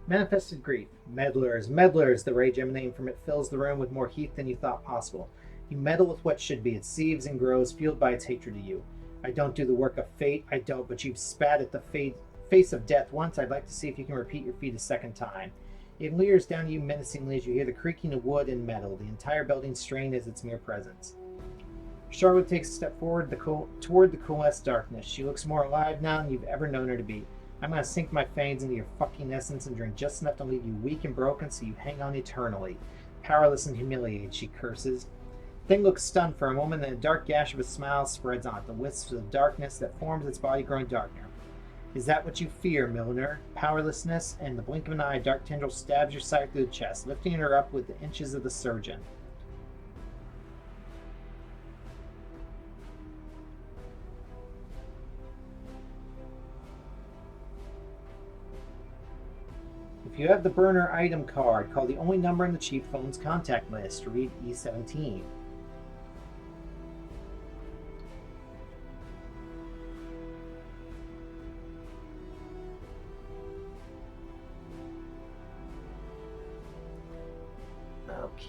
Manifested grief. Meddlers, meddlers, the rage emanating from it fills the room with more heat than you thought possible. You meddle with what should be. It seethes and grows, fueled by its hatred of you. I don't do the work of fate. I don't, but you've spat at the face of death once. I'd like to see if you can repeat your feat a second time. It leers down at you menacingly as you hear the creaking of wood and metal. The entire building strained as its mere presence. Charlotte takes a step forward toward the coalesced darkness. She looks more alive now than you've ever known her to be. I'm going to sink my fangs into your fucking essence and drink just enough to leave you weak and broken so you hang on eternally. Powerless and humiliated, she curses. Thing looks stunned for a moment, then a dark gash of a smile spreads on it, the wisps of darkness that forms its body growing darker. Is that what you fear, Milliner? Powerlessness, and the blink of an eye, a dark tendril stabs your sight through the chest, lifting her up with the inches of the surgeon. If you have the burner item card, call the only number in the cheap phone's contact list. Read E17. Okay.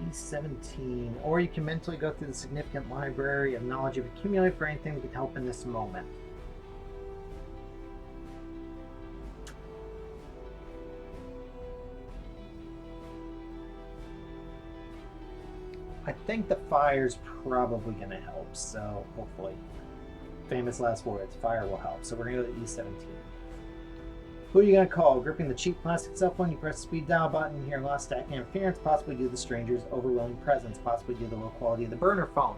E17. Or you can mentally go through the significant library of knowledge you've accumulated for anything that could help in this moment. I think the fire's probably going to help, so hopefully. Famous last words, fire will help. So we're going to go to E17. Who are you going to call? Gripping the cheap plastic cell phone, you press the speed dial button and hear lost stack interference, possibly due to the stranger's overwhelming presence, possibly due to the low quality of the burner phone.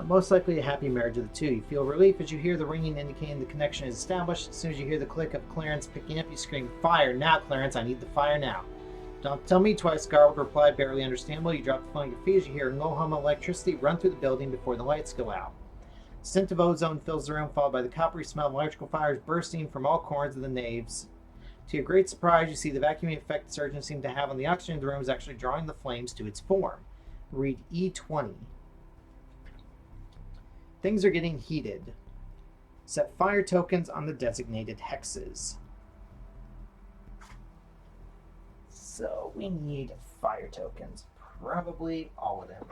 Most likely a happy marriage of the two. You feel relief as you hear the ringing indicating the connection is established. As soon as you hear the click of Clarence picking up, you scream, "Fire now, Clarence! I need the fire now!" "Don't tell me twice," Garwood replied, barely understandable. You drop the phone at your feet as you hear a low hum of electricity run through the building before the lights go out. Scent of ozone fills the room, followed by the coppery smell of electrical fires bursting from all corners of the naves. To your great surprise, you see the vacuuming effect the surgeon seemed to have on the oxygen in the room is actually drawing the flames to its form. Read E20. Things are getting heated. Set fire tokens on the designated hexes. So we need fire tokens. Probably all of them.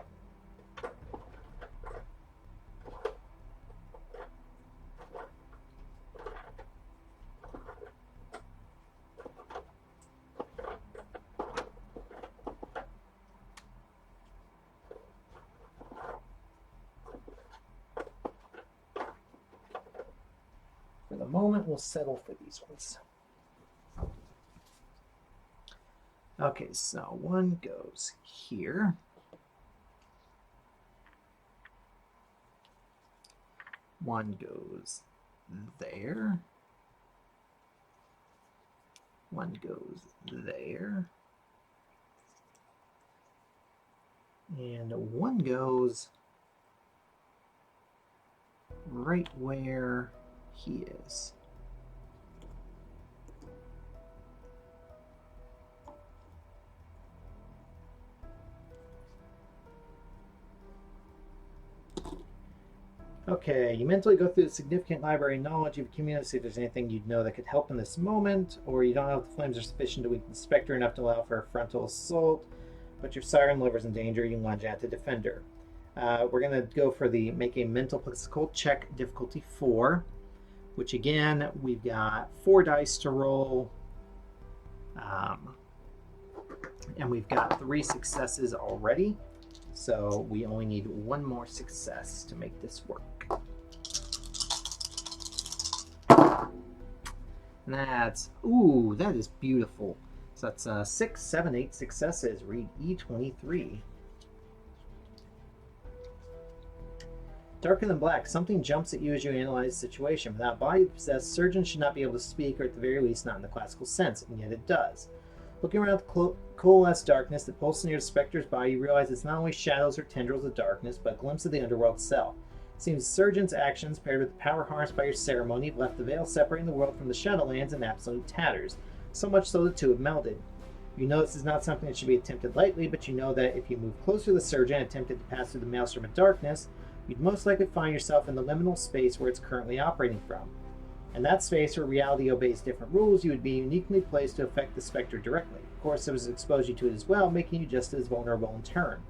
For the moment, we'll settle for these ones. Okay, so one goes here. One goes there. One goes there. And one goes right where he is. Okay, you mentally go through the significant library knowledge you've accumulated, see if there's anything you'd know that could help in this moment, or you don't know if the flames are sufficient to weaken the spectre enough to allow for a frontal assault, but your siren liver's in danger, you lunge out to defend her. We're going to go for the make a mental physical check difficulty 4, which again, we've got 4 dice to roll, and we've got 3 successes already. So we only need 1 more success to make this work. And that's, ooh, that is beautiful. So that's 6, 7, 8 successes. Read E23. Darker than black, something jumps at you as you analyze the situation. Without body to possess, surgeons should not be able to speak, or at the very least not in the classical sense, and yet it does. Looking around the coalesced darkness that pulses near the spectre's body, you realize it's not only shadows or tendrils of darkness, but a glimpse of the underworld itself. It seems the surgeon's actions, paired with the power harnessed by your ceremony, have left the veil separating the world from the Shadowlands in absolute tatters, so much so the two have melded. You know this is not something that should be attempted lightly, but you know that if you move closer to the surgeon and attempted to pass through the maelstrom of darkness, you'd most likely find yourself in the liminal space where it's currently operating from. In that space where reality obeys different rules, you would be uniquely placed to affect the spectre directly. Of course, it was exposed you to it as well, making you just as vulnerable in turn.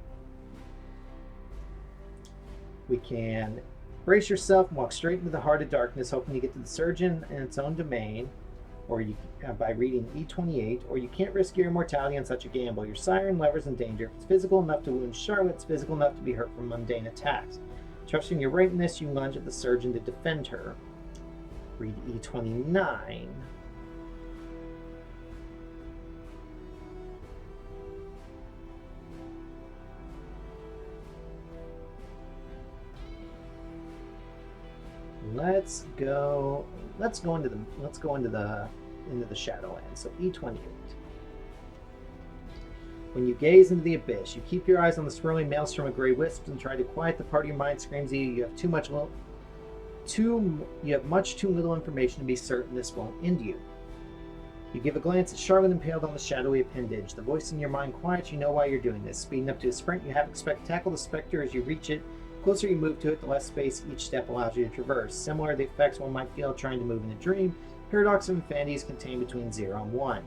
We can brace yourself and walk straight into the heart of darkness, hoping to get to the surgeon in its own domain, or you by reading E28, or you can't risk your immortality on such a gamble. Your siren lever's in danger. If it's physical enough to wound Charlotte, it's physical enough to be hurt from mundane attacks. Trusting your rightness, you lunge at the surgeon to defend her. Read E29. Let's go into the Shadowlands. So E28. When you gaze into the abyss, you keep your eyes on the swirling maelstrom of gray wisps and try to quiet the part of your mind screams at you. You have much too little information to be certain this won't end you. You give a glance at Charlotte impaled on the shadowy appendage. The voice in your mind quiets. You know why you're doing this. Speeding up to a sprint, you have to tackle the spectre as you reach it. The closer you move to it, the less space each step allows you to traverse. Similar to the effects one might feel trying to move in a dream, Paradox of Infinity is contained between 0 and 1.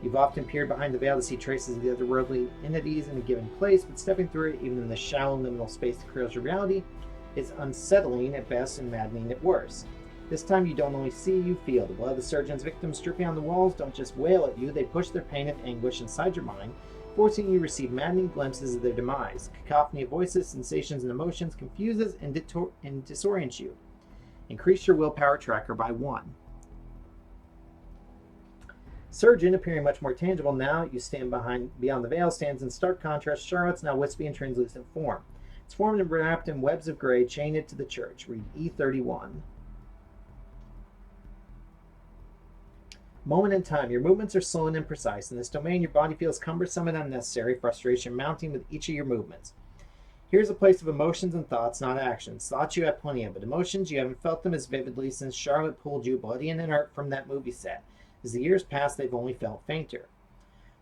You've often peered behind the veil to see traces of the otherworldly entities in a given place, but stepping through it, even in the shallow liminal space that creates your reality, is unsettling at best and maddening at worst. This time you don't only see, you feel. The blood of the surgeon's victims dripping on the walls don't just wail at you, they push their pain and anguish inside your mind, forcing you to receive maddening glimpses of their demise. The cacophony of voices, sensations, and emotions confuses and disorients you. Increase your willpower tracker by 1. Surgeon, appearing much more tangible now, you stand beyond the veil, stands in stark contrast. Charlotte's now wispy and translucent form. It's formed and wrapped in webs of gray, chained it to the church. Read E31. Moment in time. Your movements are slow and imprecise. In this domain, your body feels cumbersome and unnecessary, frustration mounting with each of your movements. Here's a place of emotions and thoughts, not actions. Thoughts you have plenty of, but emotions, you haven't felt them as vividly since Charlotte pulled you bloody and inert from that movie set. As the years pass, they've only felt fainter.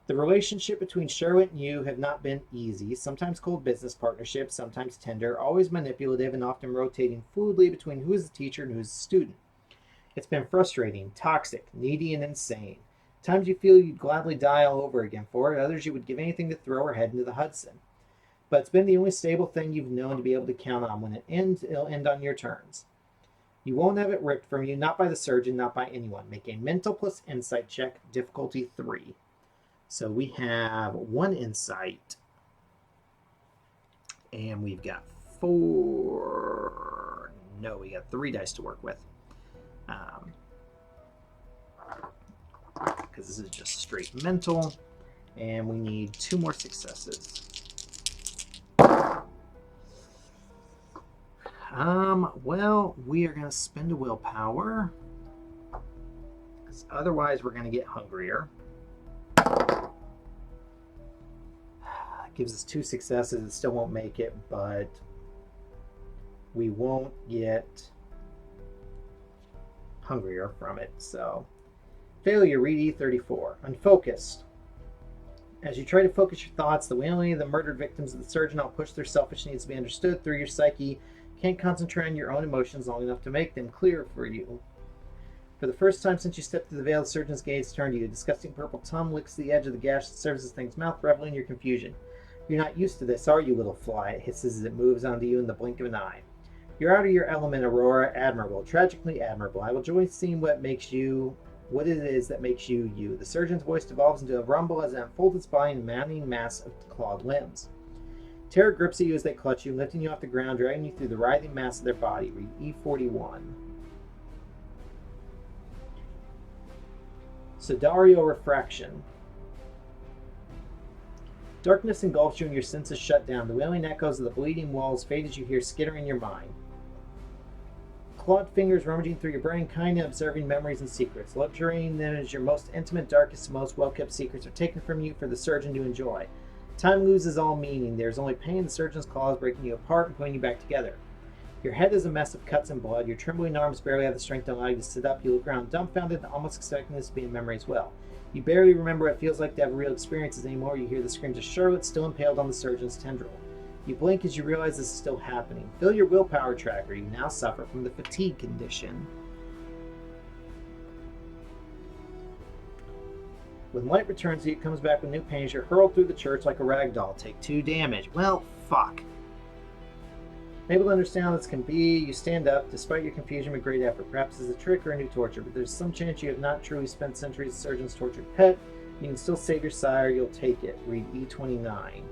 The relationship between Charlotte and you have not been easy, sometimes cold business partnerships, sometimes tender, always manipulative, and often rotating fluidly between who is the teacher and who is the student. It's been frustrating, toxic, needy, and insane. Times you feel you'd gladly die all over again for it, others you would give anything to throw her head into the Hudson. But it's been the only stable thing you've known to be able to count on. When it ends, it'll end on your terms. You won't have it ripped from you, not by the surgeon, not by anyone. Make a mental plus insight check, difficulty 3. So we have 1 insight, and we've got 4. No, we got 3 dice to work with. Because this is just straight mental, and we need 2 more successes. Well, we are going to spend a willpower, because otherwise we're going to get hungrier. That gives us 2 successes. It still won't make it, but we won't get hungrier from it. So, failure, read E34. Unfocused. As you try to focus your thoughts, the wailing of the murdered victims of the surgeon all push their selfish needs to be understood through your psyche. Can't concentrate on your own emotions long enough to make them clear for you. For the first time since you stepped through the veil, the surgeon's gaze turned to you. A disgusting purple tongue licks the edge of the gash that serves as thing's mouth, reveling in your confusion. You're not used to this, are you, little fly? It hisses as it moves onto you in the blink of an eye. You're out of your element, Aurora. Admirable. Tragically admirable. I will enjoy seeing what it is that makes you, you. The surgeon's voice devolves into a rumble as it unfolds its body in a mounting mass of clawed limbs. Terror grips at you as they clutch you, lifting you off the ground, dragging you through the writhing mass of their body. Read E41. Sidario Refraction. Darkness engulfs you and your senses shut down. The wailing echoes of the bleeding walls fade as you hear skittering in your mind. Clawed fingers rummaging through your brain, kind of observing memories and secrets. Luxuriating them as your most intimate, darkest, most well-kept secrets are taken from you for the surgeon to enjoy. Time loses all meaning. There's only pain in the surgeon's claws breaking you apart and putting you back together. Your head is a mess of cuts and blood. Your trembling arms barely have the strength to allow you to sit up. You look around dumbfounded, almost expecting this to be a memory as well. You barely remember what it feels like to have real experiences anymore. You hear the screams of Charlotte still impaled on the surgeon's tendril. You blink as you realize this is still happening. Fill your willpower tracker. You now suffer from the fatigue condition. When light returns to you, it comes back with new pain as you're hurled through the church like a rag doll. Take 2 damage. Well, fuck. Able to understand how this can be, you stand up, despite your confusion with great effort. Perhaps it's a trick or a new torture, but there's some chance you have not truly spent centuries as a surgeon's tortured pet. You can still save your sire. You'll take it. Read E29.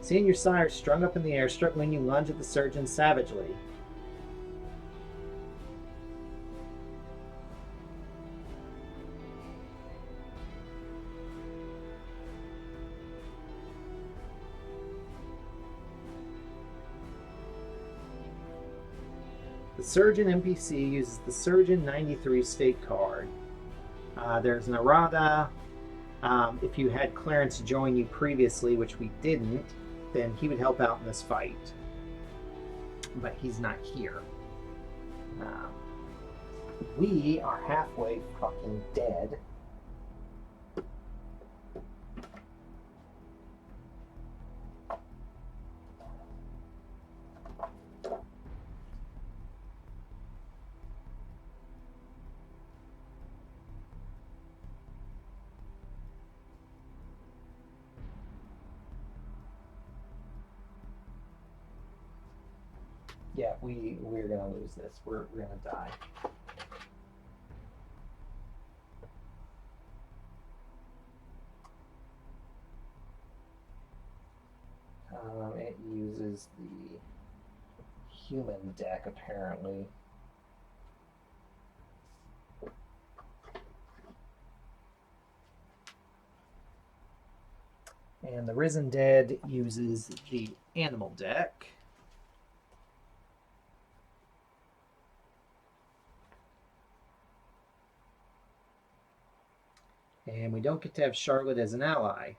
Seeing your sire strung up in the air, struggling, you lunge at the surgeon savagely. The Surgeon NPC uses the Surgeon 93 state card. There's an errata. If you had Clarence join you previously, which we didn't, then he would help out in this fight. But he's not here. We are halfway fucking dead. Yeah, we're gonna lose this. We're gonna die. It uses the human deck apparently. And the Risen Dead uses the animal deck. And we don't get to have Charlotte as an ally.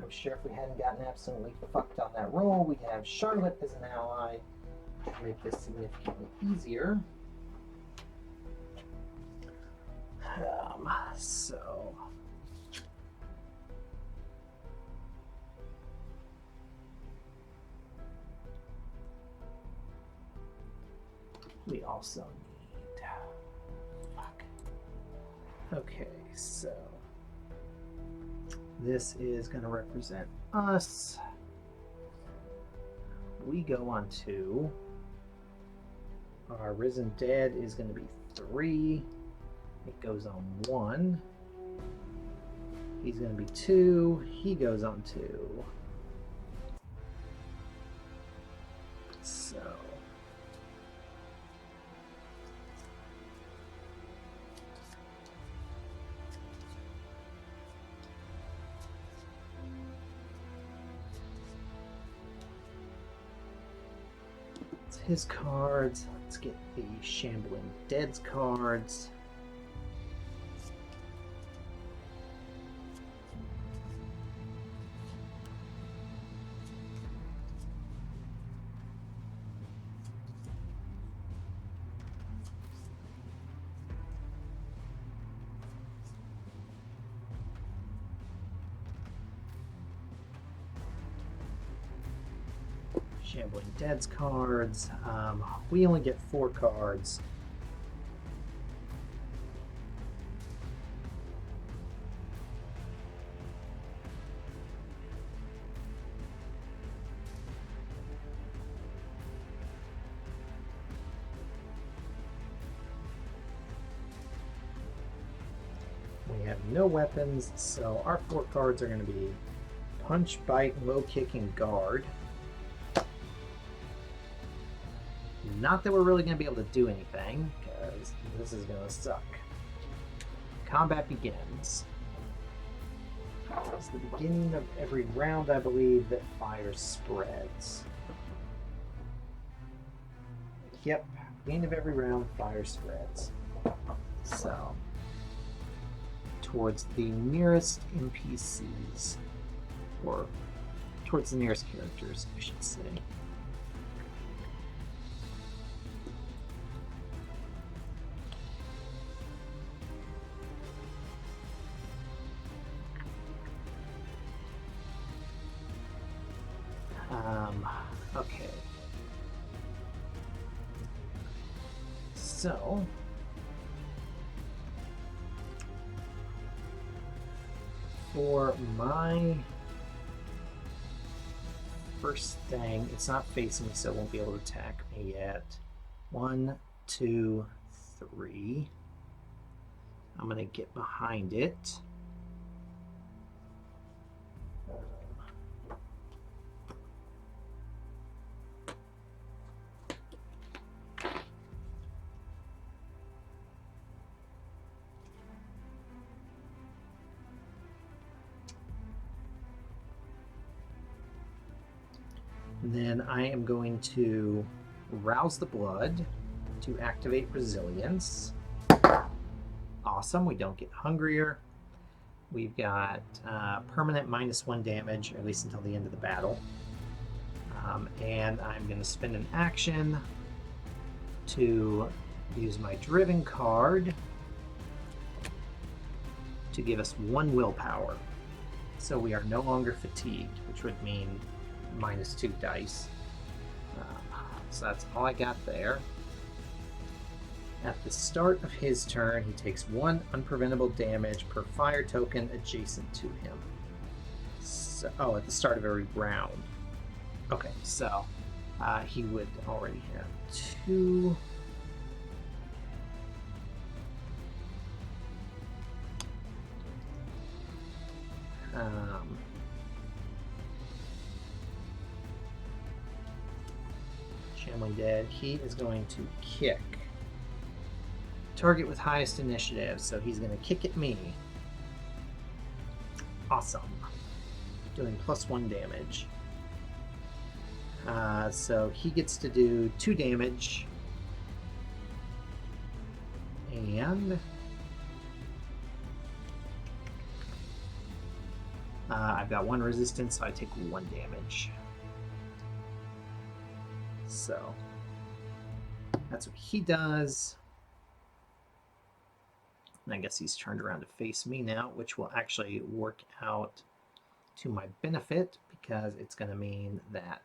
I'm sure if we hadn't gotten absolutely fucked on that roll, we'd have Charlotte as an ally to make this significantly easier. So we also need... Fuck. Okay, so this is going to represent us. We go on 2. Our Risen Dead is going to be 3. It goes on 1. He's going to be 2. He goes on 2. So... his cards. Let's get the Shambling Dead's cards. Shambling Dead's cards. We only get 4 cards. We have no weapons, so our 4 cards are going to be Punch, Bite, Low Kick, and Guard. Not that we're really going to be able to do anything, because this is going to suck. Combat begins. It's the beginning of every round, I believe, that fire spreads. Yep, beginning of every round, fire spreads. So, towards the nearest NPCs, or towards the nearest characters, I should say. Okay. So for my first thing, it's not facing me, so it won't be able to attack me yet. 1, 2, 3. I'm gonna get behind it. Then I am going to rouse the blood to activate resilience. Awesome, we don't get hungrier. We've got permanent -1 damage, at least until the end of the battle. And I'm going to spend an action to use my driven card to give us 1 willpower. So we are no longer fatigued, which would mean -2 dice. So that's all I got there. At the start of his turn, he takes 1 unpreventable damage per fire token adjacent to him. So, oh, at the start of every round. Okay, so he would already have 2. Shambling Dead, he is going to kick. Target with highest initiative, so he's going to kick at me. Awesome. Doing +1 damage. So he gets to do 2 damage. And I've got 1 resistance, so I take 1 damage. So that's what he does. And I guess he's turned around to face me now, which will actually work out to my benefit because it's going to mean that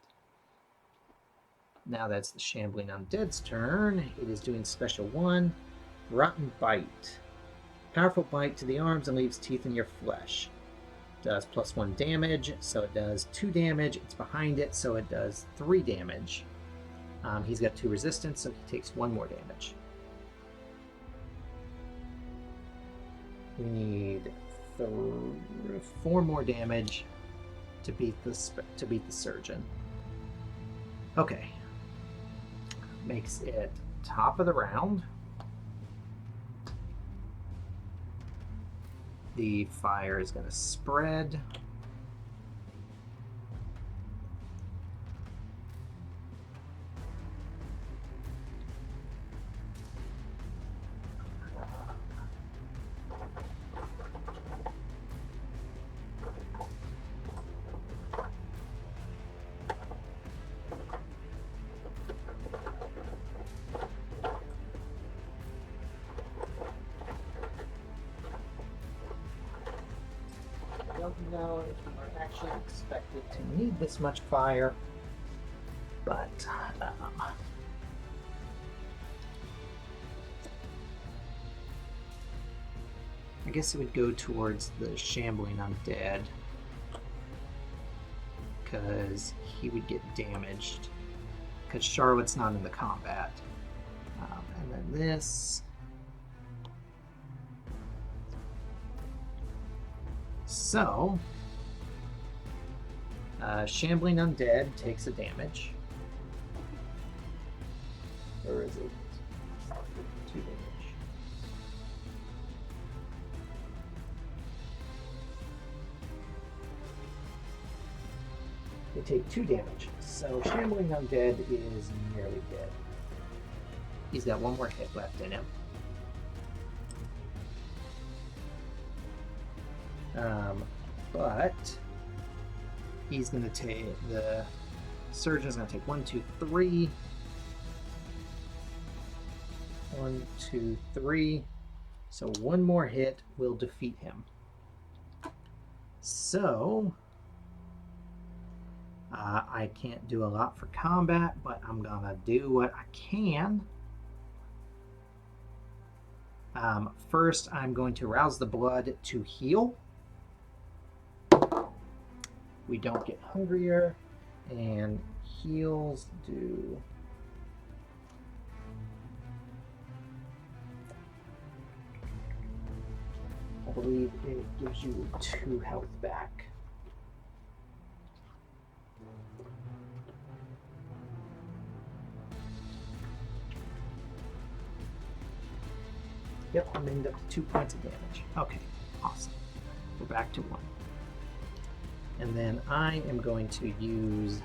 now that's the Shambling Undead's turn. It is doing special 1, Rotten Bite. Powerful bite to the arms and leaves teeth in your flesh. Does +1 damage, so it does 2 damage. It's behind it, so it does 3 damage. He's got 2 resistance, so he takes 1 more damage. We need 4 more damage to beat the surgeon. Okay, makes it top of the round. The fire is going to spread. Don't know if you are actually expected to need this much fire, but I guess it would go towards the Shambling Undead because he would get damaged because Charlotte's not in the combat. And then this. So, Shambling Undead takes a damage. Or is it 2 damage? They take 2 damage. So, Shambling Undead is nearly dead. He's got 1 more hit left in him. But he's going to take, the surgeon's going to take 1, 2, 3. 1, 2, 3. So 1 more hit will defeat him. So I can't do a lot for combat, but I'm going to do what I can. First, I'm going to rouse the blood to heal. We don't get hungrier, and heals do... I believe it gives you 2 health back. Yep, I'm ended up to 2 points of damage. Okay, awesome. We're back to 1. And then I am going to use...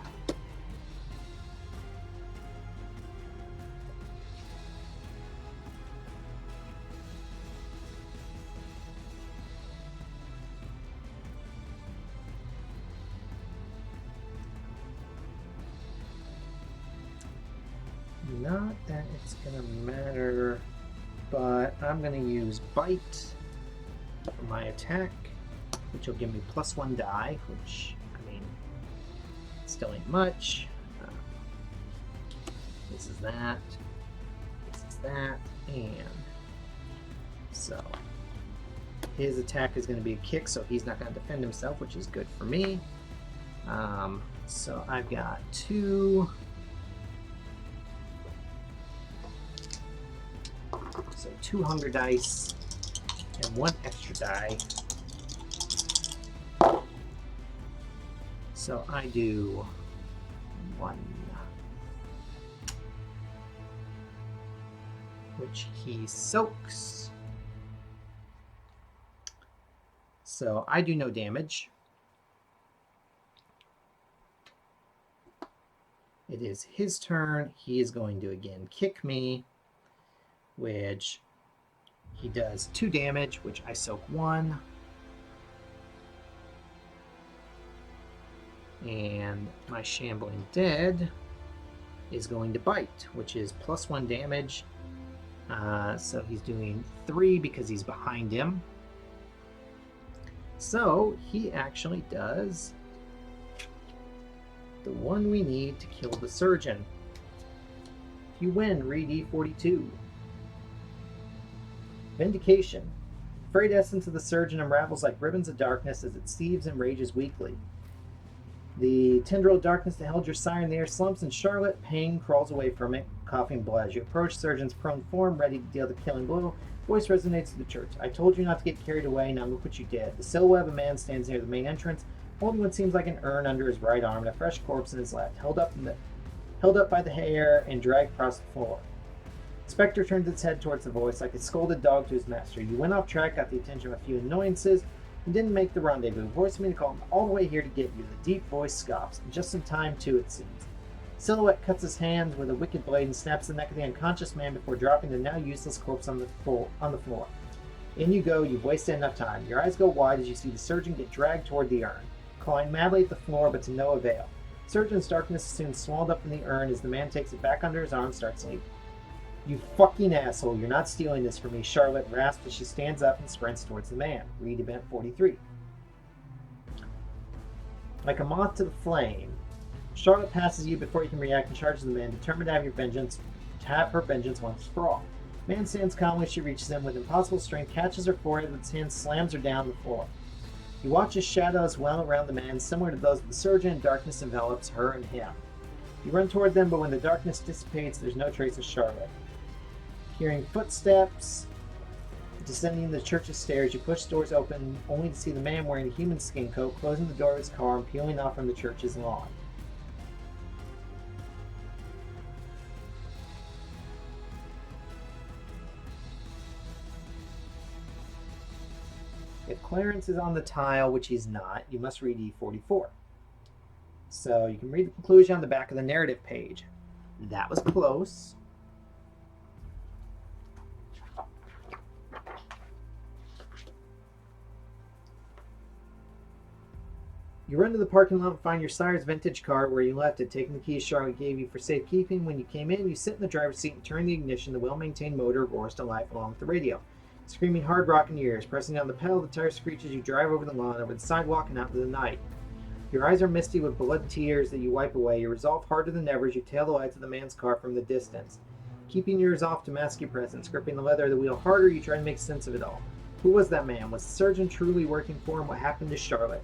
Not that it's gonna matter, but I'm gonna use Bite for my attack, which will give me +1 die, which, I mean, still ain't much. This is that, and so his attack is going to be a kick, so he's not going to defend himself, which is good for me. So I've got 2. So 2 hunger dice and 1 extra die. So I do 1, which he soaks. So I do no damage. It is his turn. He is going to again kick me, which he does 2 damage, which I soak 1. And my Shambling Dead is going to bite, which is +1 damage. So he's doing 3 because he's behind him. So he actually does the one we need to kill the surgeon. If you win, read E42. Vindication. Frayed essence of the surgeon unravels like ribbons of darkness as it seethes and rages weakly. The tendril of darkness that held your sire in the air slumps, and Charlotte, pain, crawls away from it, coughing blood. As you approach surgeon's prone form, ready to deal the killing blow, voice resonates through the church. I told you not to get carried away, now look what you did. The silhouette of a man stands near the main entrance, holding what seems like an urn under his right arm and a fresh corpse in his left, held up by the hair and dragged across the floor. The spectre turns its head towards the voice like a scolded dog to his master. You went off track, got the attention of a few annoyances, and didn't make the rendezvous. Voicing me to call him all the way here to get you. The deep voice scoffs. And just in time, too, it seems. Silhouette cuts his hands with a wicked blade and snaps the neck of the unconscious man before dropping the now useless corpse on the floor. In you go. You've wasted enough time. Your eyes go wide as you see the surgeon get dragged toward the urn, clawing madly at the floor, but to no avail. The surgeon's darkness is soon swallowed up in the urn as the man takes it back under his arm and starts leaving. You fucking asshole, you're not stealing this from me, Charlotte rasps as she stands up and sprints towards the man. Read event 43. Like a moth to the flame, Charlotte passes you before you can react and charges the man, determined to have her vengeance once for all. The man stands calmly as she reaches him with impossible strength, catches her forehead with his hand, slams her down the floor. You watch his shadows well around the man, similar to those of the surgeon, and darkness envelops her and him. You run toward them, but when the darkness dissipates, there's no trace of Charlotte. Hearing footsteps descending the church's stairs, you push the doors open, only to see the man wearing a human skin coat, closing the door of his car and peeling off from the church's lawn. If Clarence is on the tile, which he's not, you must read E44. So you can read the conclusion on the back of the narrative page. That was close. You run to the parking lot and find your sire's vintage car where you left it, taking the keys Charlotte gave you for safekeeping. When you came in, you sit in the driver's seat and turn the ignition. The well-maintained motor roars to life along with the radio, screaming hard rock in your ears. Pressing down the pedal, the tire screeches. You drive over the lawn, over the sidewalk, and out into the night. Your eyes are misty with blood tears that you wipe away. You resolve harder than ever as you tail the lights of the man's car from the distance. keeping your ears off to mask your presence. Gripping the leather of the wheel harder, you try to make sense of it all. Who was that man? Was the surgeon truly working for him? What happened to Charlotte?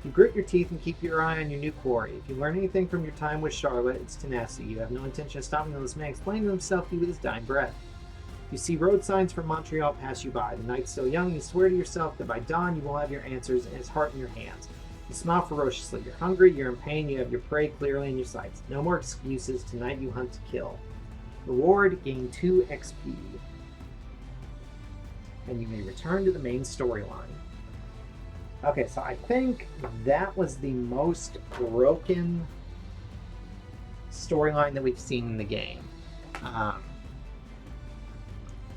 You grit your teeth and keep your eye on your new quarry. If you learn anything from your time with Charlotte, it's tenacity. You have no intention of stopping until this man explains himself to you with his dying breath. You see road signs from Montreal pass you by. The night's still young. You swear to yourself that by dawn you will have your answers and his heart in your hands. You smile ferociously. You're hungry, you're in pain, you have your prey clearly in your sights. No more excuses. Tonight you hunt to kill. Reward, gain 2 XP. And you may return to the main storyline. Okay, so I think that was the most broken storyline that we've seen in the game.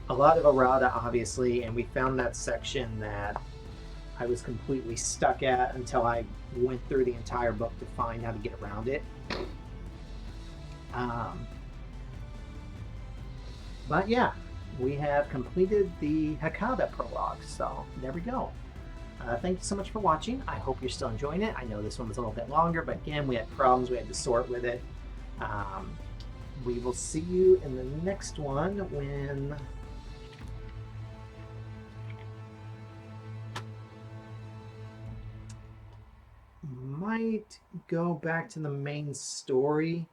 A lot of errata, obviously, and we found that section that I was completely stuck at until I went through the entire book to find how to get around it. But yeah, we have completed the Hecata prologue, so there we go. Thank you so much for watching. I hope you're still enjoying it. I know this one was a little bit longer, but again, we had problems. We had to sort with it. We will see you in the next one when... might go back to the main story.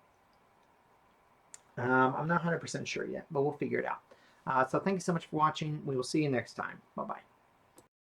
I'm not 100% sure yet, but we'll figure it out. So thank you so much for watching. We will see you next time. Bye-bye.